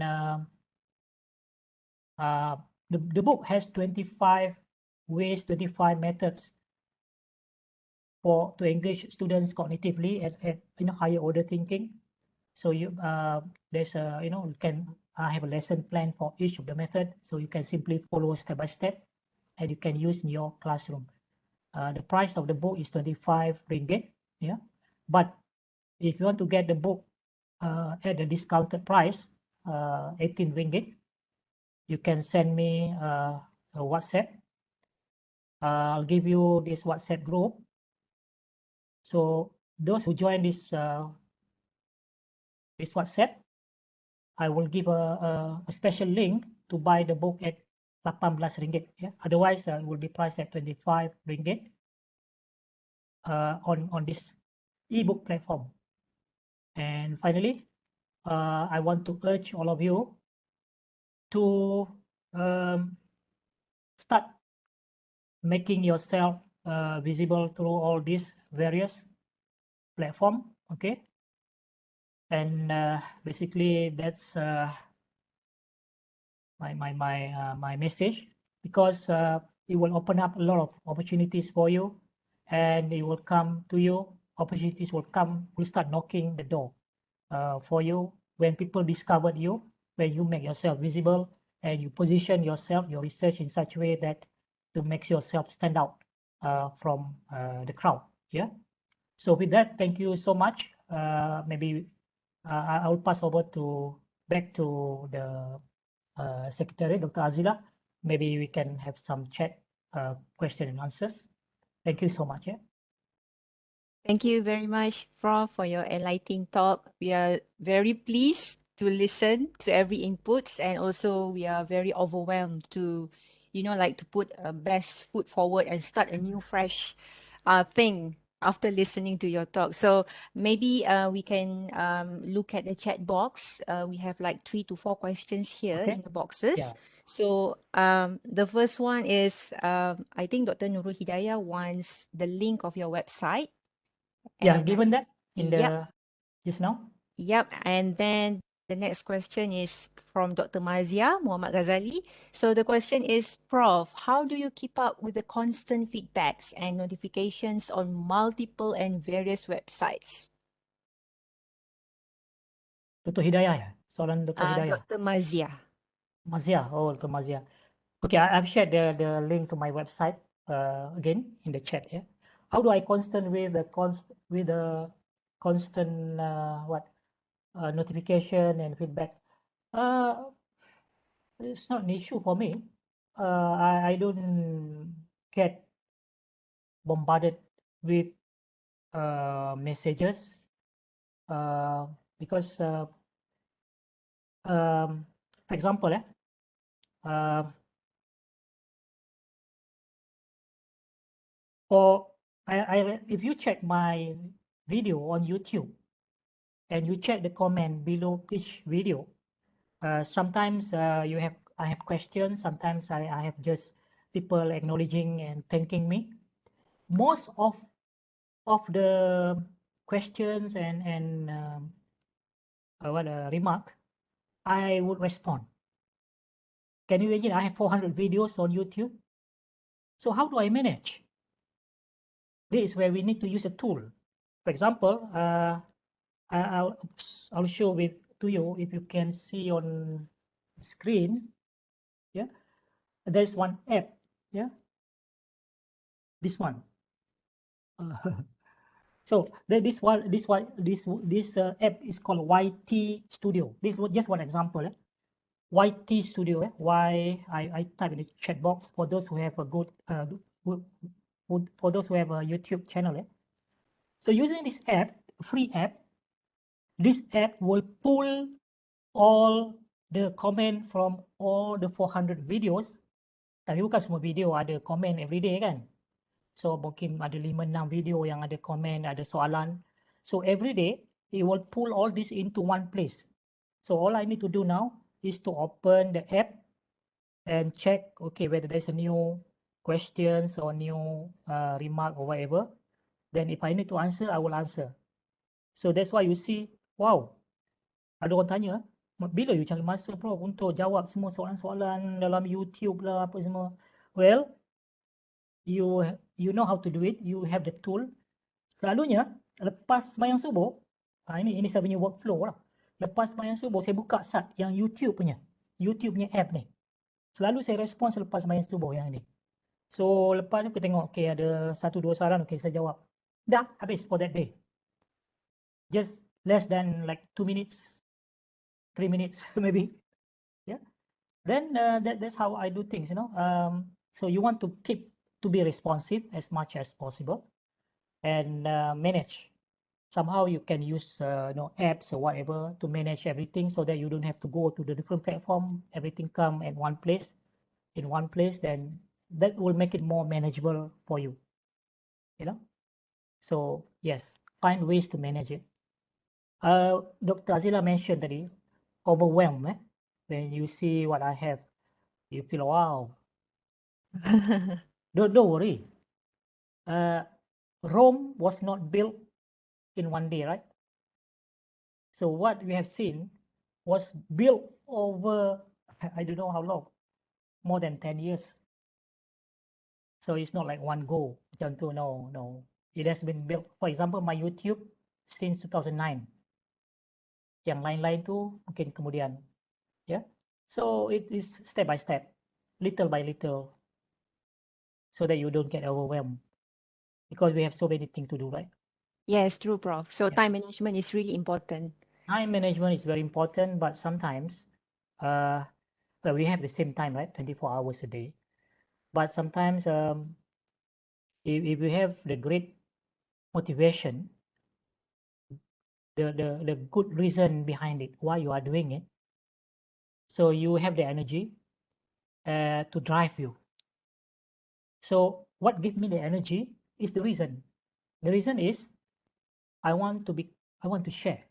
the book has 25 ways, 25 methods to engage students cognitively at higher order thinking. So there's a you can have a lesson plan for each of the method, so you can simply follow step by step, and you can use in your classroom. The price of the book is 25 ringgit, yeah. But if you want to get the book at a discounted price, 18 ringgit, you can send me a WhatsApp. I'll give you this WhatsApp group. So those who join this WhatsApp, I will give a special link to buy the book at 18 ringgit. Yeah? Otherwise, it will be priced at 25 ringgit on this ebook platform. And finally, I want to urge all of you to start making yourself visible through all these various platform. Okay, and basically that's my message, because it will open up a lot of opportunities for you, and it will come to you. Opportunities will start knocking the door for you when people discover you, when you make yourself visible and you position yourself, your research in such a way that to make yourself stand out from the crowd. Yeah. So with that, thank you so much. Maybe I will pass over back to the Secretary, Dr. Azila. Maybe we can have some chat, question and answers. Thank you so much. Yeah. Thank you very much, Prof, for your enlightening talk. We are very pleased to listen to every inputs, and also we are very overwhelmed to, like to put a best foot forward and start a new fresh thing after listening to your talk. So maybe we can look at the chat box. We have like 3 to 4 questions here Okay. in the boxes. Yeah. So the first one is, I think Dr. Nurul Hidayah wants the link of your website. Yeah, And given that in Yep. the just now. Yep. And then the next question is from Dr. Mazia Muhammad Ghazali. So the question is, Prof, how do you keep up with the constant feedbacks and notifications on multiple and various websites? Dr. Hidayah ya? Soalan Dr. Hidayah. Dr. Mazia. Mazia. Oh, Dr. Mazia. Okay, I've shared the link to my website again in the chat. Yeah. How do I constant with the constant notification and feedback? It's not an issue for me. I don't get bombarded with messages because for example, or if you check my video on YouTube and you check the comment below each video, sometimes I have questions, sometimes I have just people acknowledging and thanking me. Most of the questions and remark, I would respond. Can you imagine? I have 400 videos on YouTube. So how do I manage? This is where we need to use a tool. For example, I'll show to you, if you can see on screen. Yeah, there's one app. Yeah, this one. So this app is called YT Studio. This was just one example. YT Studio. Why I type in the chat box for those who have a good for those who have a YouTube channel. So using this app, free app, this app will pull all the comment from all the 400 videos. Tapi bukan semua video ada comment everyday kan. So mungkin ada 5-6 video yang ada comment, ada soalan. So every day, it will pull all this into one place. So all I need to do now is to open the app and check, okay, whether there's a new questions or new remark or whatever. Then if I need to answer, I will answer. So that's why you see, wow, ada orang tanya, bila you cari masa, Prof, untuk jawab semua soalan-soalan dalam YouTube lah, apa semua. Well, you know how to do it, you have the tool. Selalunya lepas sembahyang subuh, ini saya punya workflow lah. Lepas sembahyang subuh saya buka start yang YouTube punya app ni. Selalu saya respon selepas sembahyang subuh yang ni. So lepas tu kita tengok, okay, ada 1-2 soalan, okay, saya jawab. Dah habis for that day. Just less than like 2 minutes, 3 minutes maybe. Yeah. Then that's how I do things, you know. So you want to be responsive as much as possible and manage. Somehow you can use apps or whatever to manage everything so that you don't have to go to the different platform. Everything come in one place, then that will make it more manageable for you. You know. So yes, find ways to manage it. Dr. Azila mentioned tadi, overwhelmed. When you see what I have, you feel, wow, Don't worry. Rome was not built in one day, right? So what we have seen was built over, I don't know how long, more than 10 years. So it's not like one go. Macam tu, no. It has been built. For example, my YouTube since 2009. Yang lain-lain tu mungkin kemudian. Yeah. So it is step by step, little by little, so that you don't get overwhelmed. Because we have so many things to do, right? Yes, true, Prof. So Yeah. time management is really important. Time management is very important, but sometimes well, we have the same time, right? 24 hours a day. But sometimes if you have the great motivation, the good reason behind it, why you are doing it, so you have the energy to drive you. So what gives me the energy is the reason. The reason is I want to share.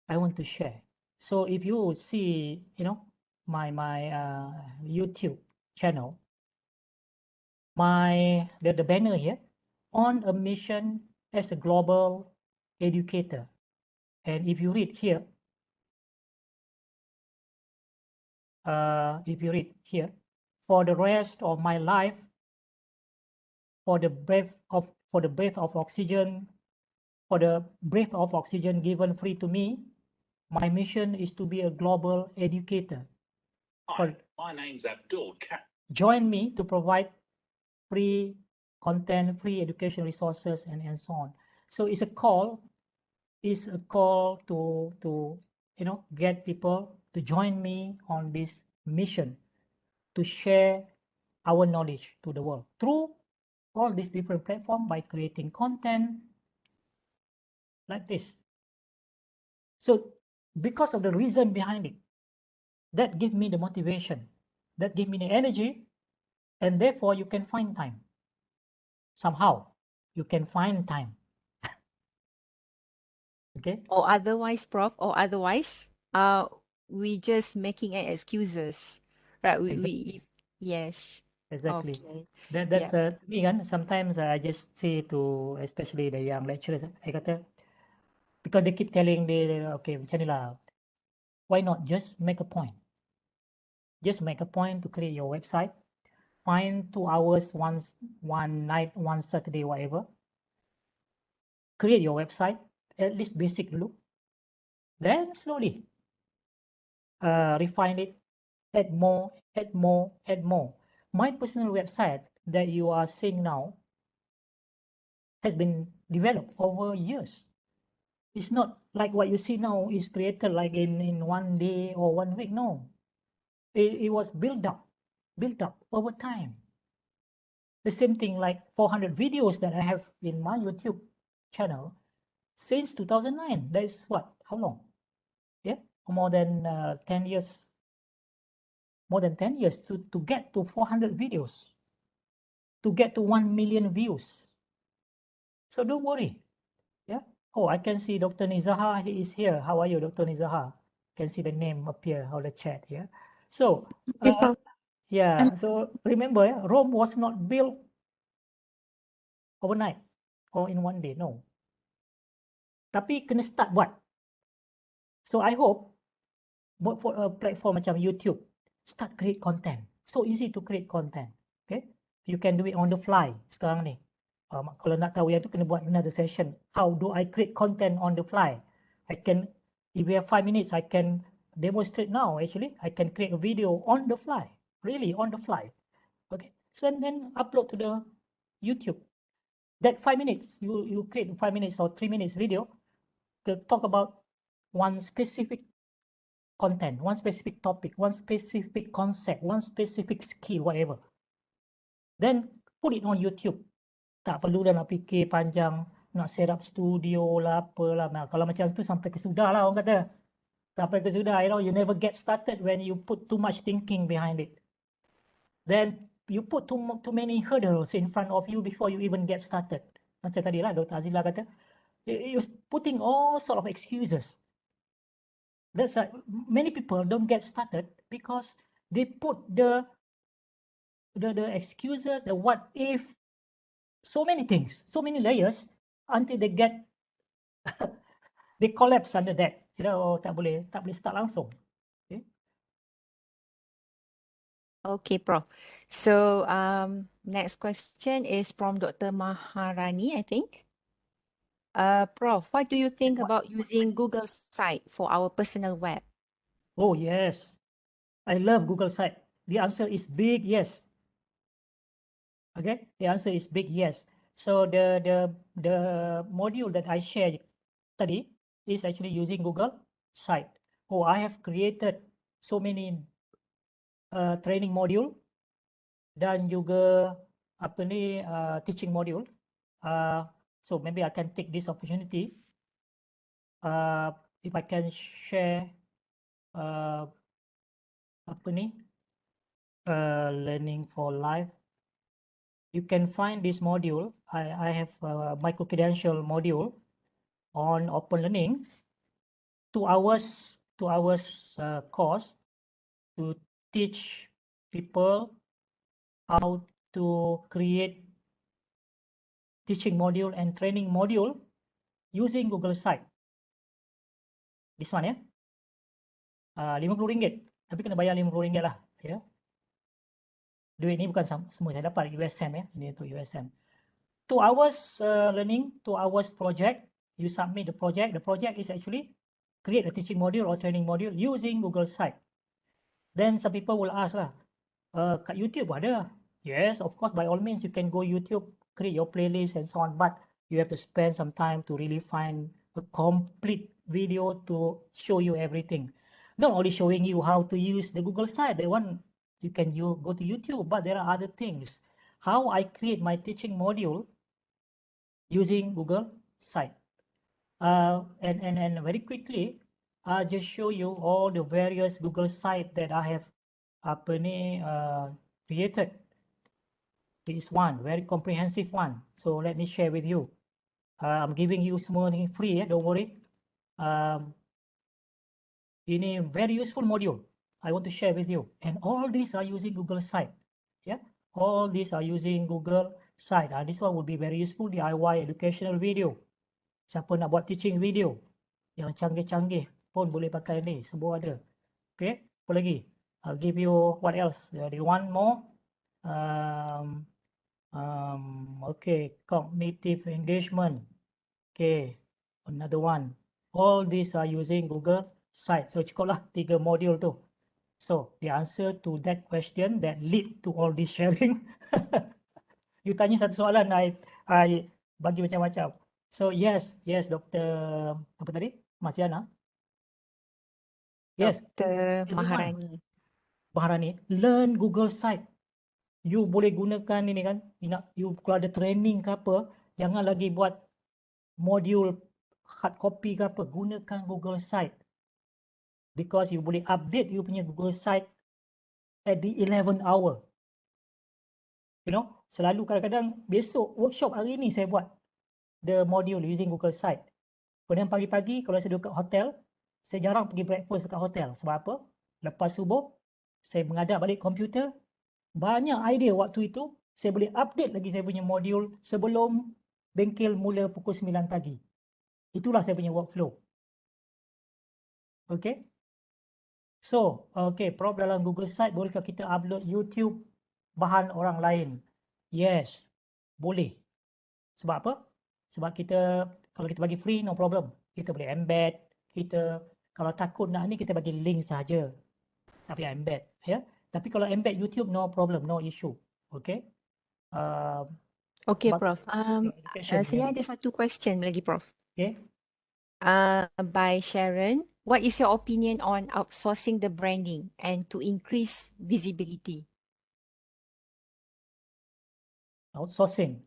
I want to share. So if you see, my YouTube channel, the banner here, on a mission as a global educator. And if you read here, for the rest of my life, for the breath of oxygen given free to me, my mission is to be a global educator. Hi, my name's Abdul. Join me to provide free content, free education resources, and so on. So it's a call to get people to join me on this mission to share our knowledge to the world through all these different platforms by creating content like this. So because of the reason behind it, that gives me the motivation, that gives me the energy, and therefore you can find time. Somehow you can find time. Okay. Or otherwise, Prof, we just making excuses, right? Yes. Exactly. Okay. That's me kan. Sometimes I just say to especially the young lecturers, I kata, because they keep telling okay, macam ni lah, why not just make a point? Just make a point to create your website. Find 2 hours one night, one Saturday, whatever. Create your website, at least basic dulu. Then slowly refine it, add more. My personal website that you are seeing now has been developed over years. It's not like what you see now is created like in one day or 1 week. No, it was built up over time. The same thing like 400 videos that I have in my YouTube channel since 2009. That is what? How long? Yeah, more than 10 years. More than 10 years to get to 400 videos, to get to 1 million views. So don't worry. Yeah. Oh, I can see Dr. Nizaha. He is here. How are you, Dr. Nizaha? Can see the name appear on the chat here. So, yeah. So remember, Rome was not built overnight or in one day. No. Tapi kena start buat. So I hope for a platform macam YouTube, start create content. So easy to create content. Okay. You can do it on the fly sekarang ni. Kalau nak tahu yang tu kena buat another session. How do I create content on the fly? If we have 5 minutes, I can demonstrate now actually. I can create a video on the fly. Really on the fly. Okay. So then upload to the YouTube. That 5 minutes, you create 5 minutes or 3 minutes video to talk about one specific content, one specific topic, one specific concept, one specific skill, whatever. Then put it on YouTube. Tak perlu dah nak fikir panjang, nak set up studio lah, apalah. Nah, kalau macam tu sampai ke sudah lah orang kata. Sampai ke sudah, you never get started when you put too much thinking behind it. Then you put too many hurdles in front of you before you even get started. Macam tadi lah Dr. Azila kata, you're putting all sort of excuses. That's why many people don't get started because they put the the excuses, the what if, so many things, so many layers until they get they collapse under that. Oh, tak boleh start langsung. Okay. Okay, Prof. So next question is from Dr. Maharani, I think. Prof, what do you think about using Google site for our personal web? Oh, yes. I love Google site. The answer is big yes. Okay, the answer is big yes. So the module that I shared tadi is actually using Google site. Oh, I have created so many training module dan juga apa ni teaching module. So maybe I can take this opportunity if I can share apa ni learning for life. You can find this module. I have a micro-credential module on open learning, 2 hours course to teach people how to create teaching module and training module using Google Site. This one ya. RM50, tapi kena bayar RM50 lah ya. Duit ni bukan semua saya dapat USM ya. Ini untuk USM. 2 hours learning, 2 hours project. You submit the project. The project is actually create a teaching module or training module using Google Site. Then some people will ask lah, kat YouTube ada? Yes, of course, by all means you can go YouTube, create your playlist and so on, but you have to spend some time to really find a complete video to show you everything. Not only showing you how to use the Google Site, the one you can go to YouTube, but there are other things. How I create my teaching module using Google Site. And very quickly, I'll just show you all the various Google Site that I have created. This one, very comprehensive one. So let me share with you. I'm giving you semua ni free, don't worry. Ini very useful module. I want to share with you. And all these are using Google Site. Yeah, all these are using Google Site. This one will be very useful, DIY educational video. Siapa nak buat teaching video yang canggih-canggih pun boleh pakai ni, semua ada. Okay, apa lagi? I'll give you what else? There one more. Okay, cognitive engagement. Okay, another one. All these are using Google Site. So cukuplah 3 modul tu. So the answer to that question that lead to all this sharing. You tanya satu soalan, I bagi macam-macam. So yes, Dr. apa tadi? Mas Yana? Yes. Dr. Maharani. Maharani, learn Google Site. You boleh gunakan ini kan, you kalau ada training ke apa, jangan lagi buat modul hard copy ke apa, gunakan Google Site. Because you boleh update you punya Google Site at the 11th hour. Selalu kadang-kadang besok workshop hari ni saya buat the module using Google Site. Kemudian pagi-pagi kalau saya duduk kat hotel, saya jarang pergi breakfast dekat hotel. Sebab apa? Lepas subuh, saya menghadap balik komputer. Banyak idea waktu itu, saya boleh update lagi saya punya modul sebelum bengkel mula pukul 9 pagi. Itulah saya punya workflow. Okay. So, okay, Prof dalam Google Site, bolehkah kita upload YouTube bahan orang lain? Yes, boleh. Sebab apa? Sebab kalau kita bagi free, no problem. Kita boleh embed. Kalau takut nak ni, kita bagi link saja. Tapi embed. Ya? Tapi kalau embed YouTube, no problem, no issue. Okay? Okay, Prof. Saya ada satu question lagi, Prof. Okay. By Sharon, what is your opinion on outsourcing the branding and to increase visibility? Outsourcing.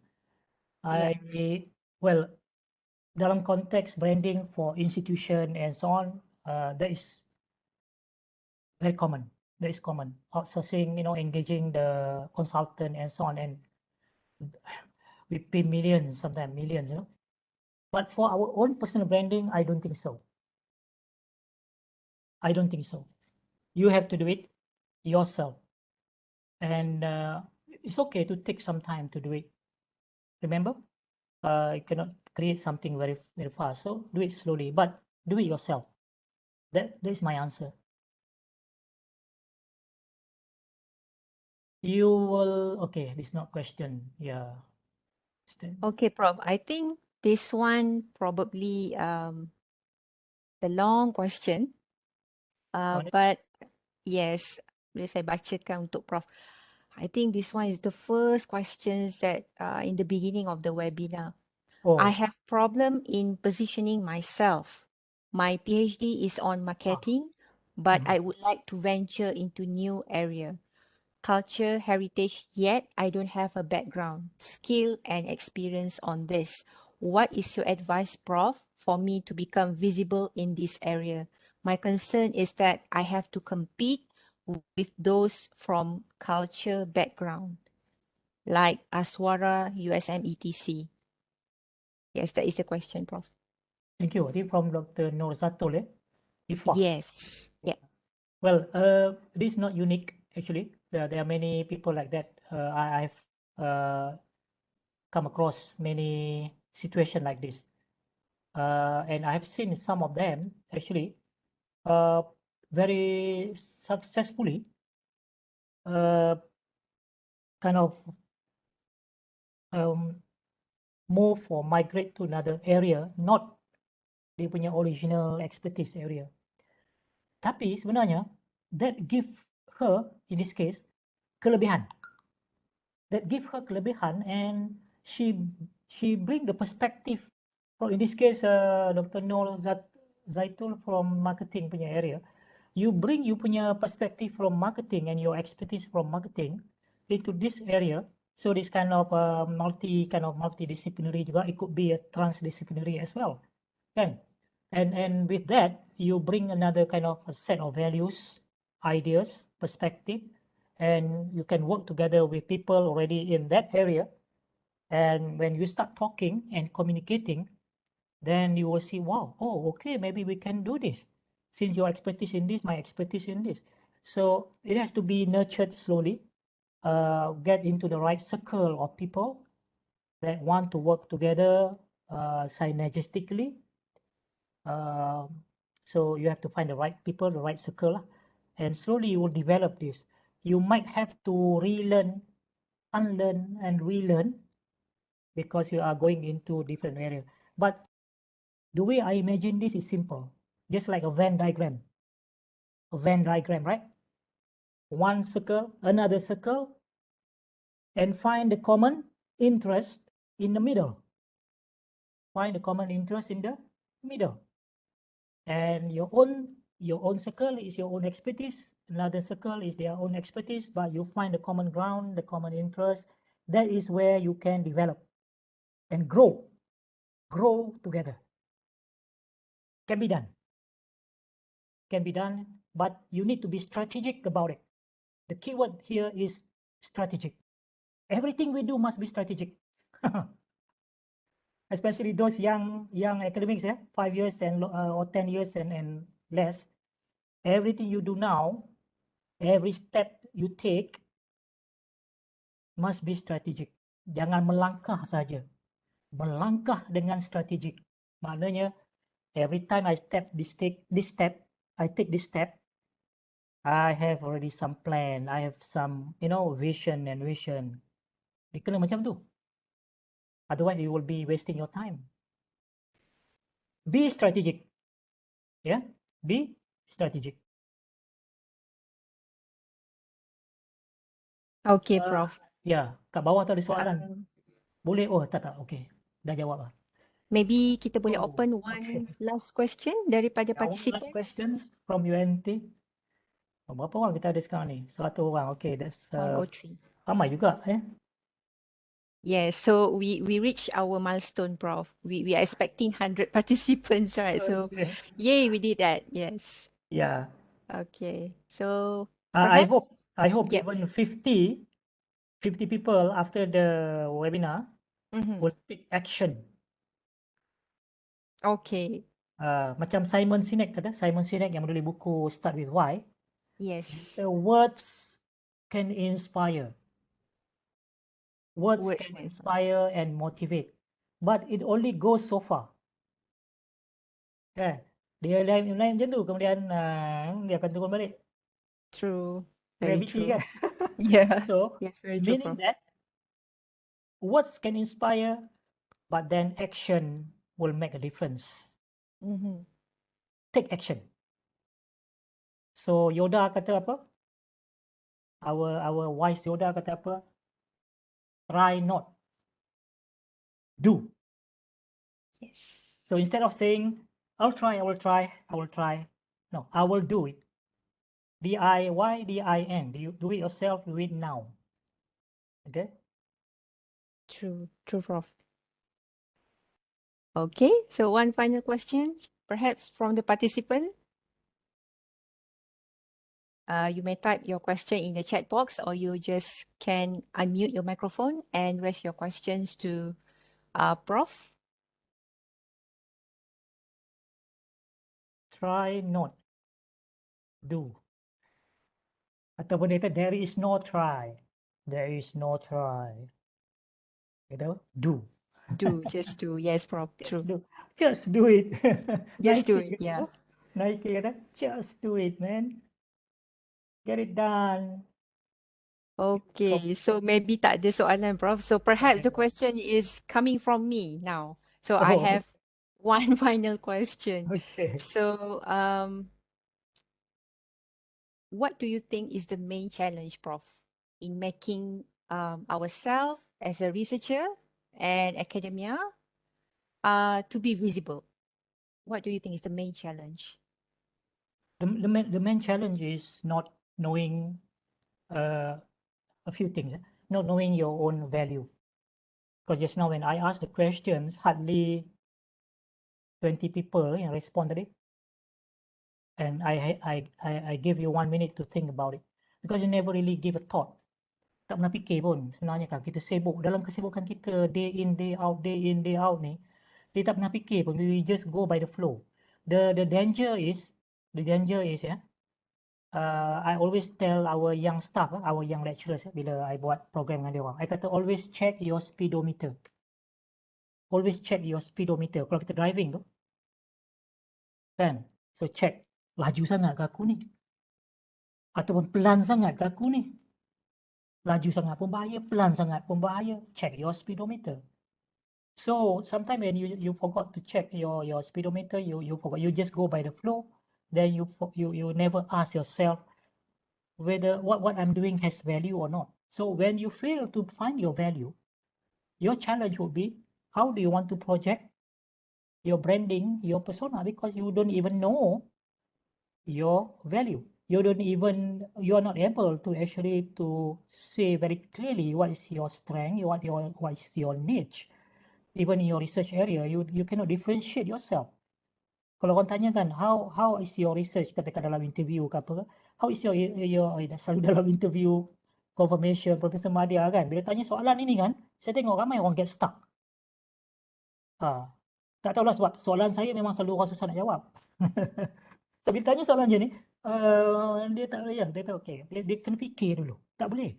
Well, dalam konteks branding for institution and so on, that is very common. That is common. Outsourcing, engaging the consultant and so on, and we pay millions, sometimes millions, But for our own personal branding, I don't think so. You have to do it yourself. And it's okay to take some time to do it. Remember, you cannot create something very fast. So do it slowly, but do it yourself. That is my answer. You will, okay, this is not question. Yeah. Okay, Prof. I think this one probably the long question. But yes, boleh saya bacakan untuk Prof. I think this one is the first questions that in the beginning of the webinar. I have problem in positioning myself. My PhD is on marketing, but I would like to venture into new area. Culture, heritage, yet I don't have a background, skill and experience on this. What is your advice, Prof, for me to become visible in this area? My concern is that I have to compete with those from culture background, like Aswara, USM, etc. Yes, that is the question, Prof. Thank you. I think from Dr. Nur Zatul, Yes. Yeah. Well, this is not unique actually. There are many people like that. I've come across many situations like this, and I've seen some of them actually very successfully kind of move or migrate to another area, not dia punya original expertise area. Tapi sebenarnya that give her in this case kelebihan. That give her kelebihan, and she bring the perspective. So in this case, Dr. Noor Zaitul from marketing punya area, you bring you punya perspective from marketing and your expertise from marketing into this area. So this kind of multidisciplinary juga, it could be a transdisciplinary as well, kan? And with that, you bring another kind of a set of values, ideas, perspective, and you can work together with people already in that area. And when you start talking and communicating, then you will see, wow, oh, okay, maybe we can do this. Since your expertise in this, my expertise in this. So it has to be nurtured slowly, get into the right circle of people that want to work together synergistically. So you have to find the right people, the right circle, and slowly you will develop this. You might have to relearn, unlearn, and relearn because you are going into different area. But the way I imagine this is simple, just like a Venn diagram. A Venn diagram, right? One circle, another circle, and find the common interest in the middle. Find the common interest in the middle. And your own circle is your own expertise. Another circle is their own expertise, but you find the common ground, the common interest. That is where you can develop and grow together. Can be done, but you need to be strategic about it. The keyword here is strategic. Everything we do must be strategic. Especially those young academics, 5 years and or 10 years and less. Everything you do now, every step you take must be strategic. Jangan melangkah saja. Melangkah dengan strategic. Maknanya every time I take this step, I have already some plan. I have some, vision. Dia kena macam tu. Otherwise, you will be wasting your time. Be strategic. Yeah, be strategic. Okay, Prof. Ya, kat bawah tu ada soalan. Boleh? Oh, tak. Okay. Dah jawab lah. Maybe kita boleh open one last question daripada One participant. last question from UNT. Berapa orang kita ada sekarang ni? 100 orang. Okay, that's 103. ramai juga. Yes, so we reached our milestone, Prof. We are expecting 100 participants, right? So, yay, we did that. Yes. Yeah. Okay. So, I perhaps, hope even 50 people after the webinar will take action. Okay. Macam Simon Sinek kata, Simon Sinek yang menulis buku Start With Why. Yes. The words can inspire. Words Words can can inspire and motivate, but it only goes so far. Kan? Dia lain macam tu, kemudian dia akan turun balik. True. Very Gravity true. kan? Yeah. So, Yes, very true, meaning Prof. that words can inspire, but then action will make a difference. Mm-hmm. Take action. So Yoda kata apa? Our wise Yoda kata apa? Try not, do. Yes. So instead of saying, I'll try, I will try, I will try. No, I will do it. DIYDIN. You do it yourself, do it now. Okay? True, Prof. Okay, so one final question, perhaps from the participant. You may type your question in the chat box, or you just can unmute your microphone and raise your questions to Prof. Try not, do. Ataupun dia kata, there is no try. There is no try. Gitu, do. Do, just do. Yes, Prof. True. Just do it. Just do Nike it, yeah. gitu. Nike kata, just do it, man. Get it done. Okay, so maybe tak ada soalan, Prof. So perhaps the question is coming from me now. So I Oh, have one final question. okay. So what do you think is the main challenge, Prof, in making ourselves as a researcher and academia to be visible? What do you think is the main challenge? The main challenge is not knowing a few things. Not knowing your own value. Because just now when I asked the questions, hardly 20 people respond tadi. And I give you 1 minute to think about it. Because you never really give a thought. Tak pernah fikir pun sebenarnya kan. Kita sibuk dalam kesibukan kita day in, day out ni. Kita tak pernah fikir pun. We just go by the flow. The danger is I always tell our young staff, our young lecturers bila I buat program dengan dia orang. I kata always check your speedometer. Always check your speedometer. Kalau kita driving tu, kan? So check, laju sangat ke aku ni? Ataupun pelan sangat ke aku ni? Laju sangat pun bahaya, pelan sangat pun bahaya. Check your speedometer. So sometimes when you forgot to check your speedometer, you forgot, you just go by the flow. Then you never ask yourself whether what I'm doing has value or not. So when you fail to find your value, your challenge would be, how do you want to project your branding, your persona, because you don't even know your value. You are not able to actually to say very clearly what is your strength, what is your niche. Even in your research area, you cannot differentiate yourself. Kalau orang tanya kan, how is your research, katakan dalam interview ke apa, how is your selalu dalam interview confirmation, Profesor Madia kan, bila tanya soalan ini kan, saya tengok ramai orang get stuck. Tak tahulah sebab soalan saya memang selalu orang susah nak jawab. So, bila tanya soalan je ni, dia tak boleh, dia tak okay. Dia kena fikir dulu. Tak boleh.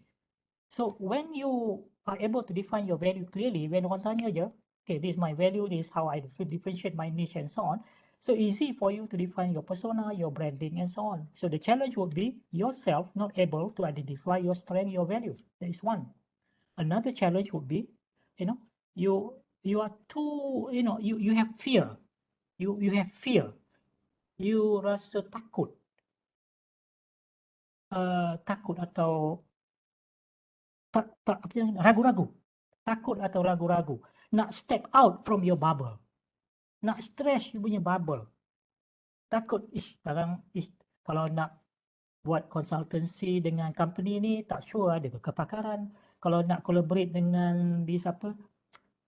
So, when you are able to define your value clearly, when orang tanya je, okay, this is my value, this is how I differentiate my niche and so on. So, easy for you to define your persona, your branding and so on. So, the challenge would be yourself not able to identify your strength, your value. That is one. Another challenge would be, you are too, you have fear. You have fear. You rasa takut. Takut atau ragu-ragu. Takut atau ragu-ragu. Nak step out from your bubble. Nak stretch you punya bubble. Takut, sekarang kalau nak buat consultancy dengan company ni, tak sure ada ke kepakaran. Kalau nak collaborate dengan siapa,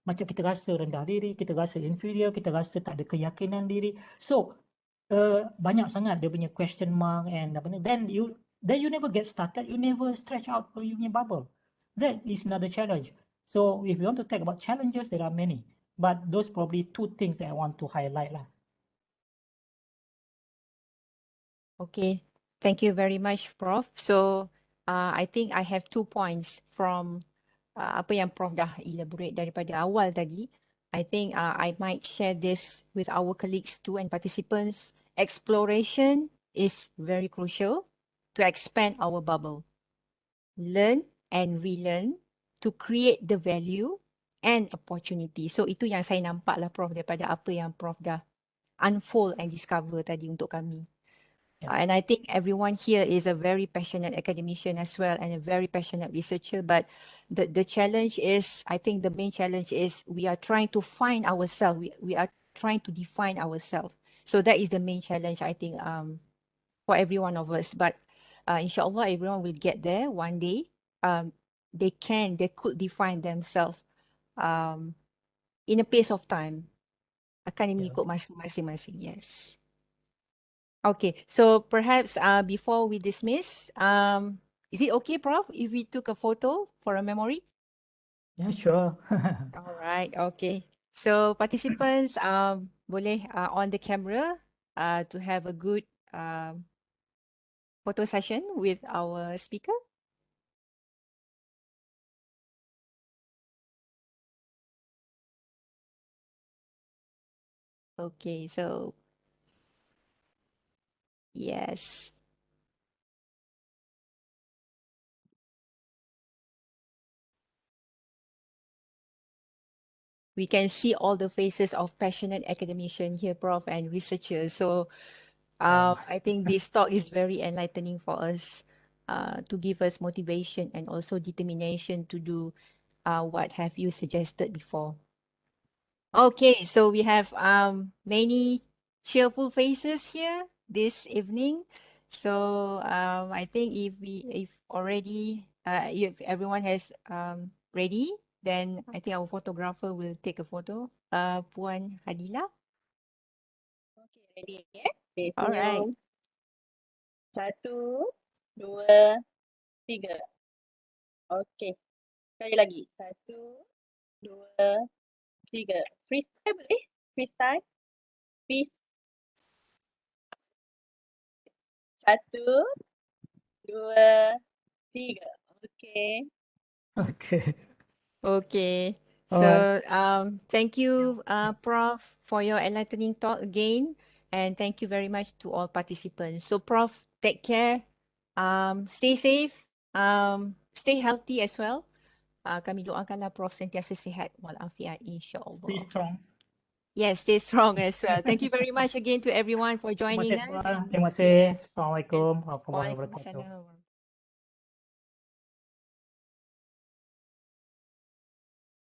macam kita rasa rendah diri, kita rasa inferior, kita rasa tak ada keyakinan diri. So, banyak sangat dia punya question mark and apa ni. Then you never get started, you never stretch out for your bubble. That is another challenge. So if you want to talk about challenges, there are many. But those probably two things that I want to highlight lah. Okay, thank you very much, Prof. So I think I have 2 points from apa yang Prof dah elaborate daripada awal tadi, I think I might share this with our colleagues too and participants. Exploration is very crucial to expand our bubble. Learn and relearn to create the value and opportunity. So itu yang saya nampak lah Prof daripada apa yang Prof dah unfold and discover tadi untuk kami. And I think everyone here is a very passionate academician as well and a very passionate researcher. But the challenge is, I think the main challenge is we are trying to find ourselves. We are trying to define ourselves. So that is the main challenge, I think, for every one of us. But inshallah, everyone will get there one day. They could define themselves in a pace of time. Akan mengikut masa masing-masing, yes. Okay, so perhaps before we dismiss, is it okay, Prof, if we took a photo for a memory? Yeah, sure. All right, okay. So participants boleh on the camera to have a good photo session with our speaker. Okay, so yes. We can see all the faces of passionate academicians here, Prof, and researchers. So I think this talk is very enlightening for us to give us motivation and also determination to do what have you suggested before. Okay, so we have many cheerful faces here this evening. So I think if everyone has ready, then I think our photographer will take a photo. Puan Adila. Okay, ready ya? Okay, All right. senyum. 1, 2, 3. Okay, sekali lagi. 1, 2, 3. Freestyle boleh? Freestyle. Peace. 1, 2, 3. Okay. Okay. Okay. All So right. thank you, Prof, for your enlightening talk again. And thank you very much to all participants. So Prof, take care. Stay safe. Stay healthy as well. Kami doakanlah Prof sentiasa sihat walafiat insya-Allah. Stay strong. Yes, stay strong as well. Thank you very much again to everyone for joining us. Terima kasih. Yes. Assalamualaikum warahmatullahi wabarakatuh. Waalaikumsalam.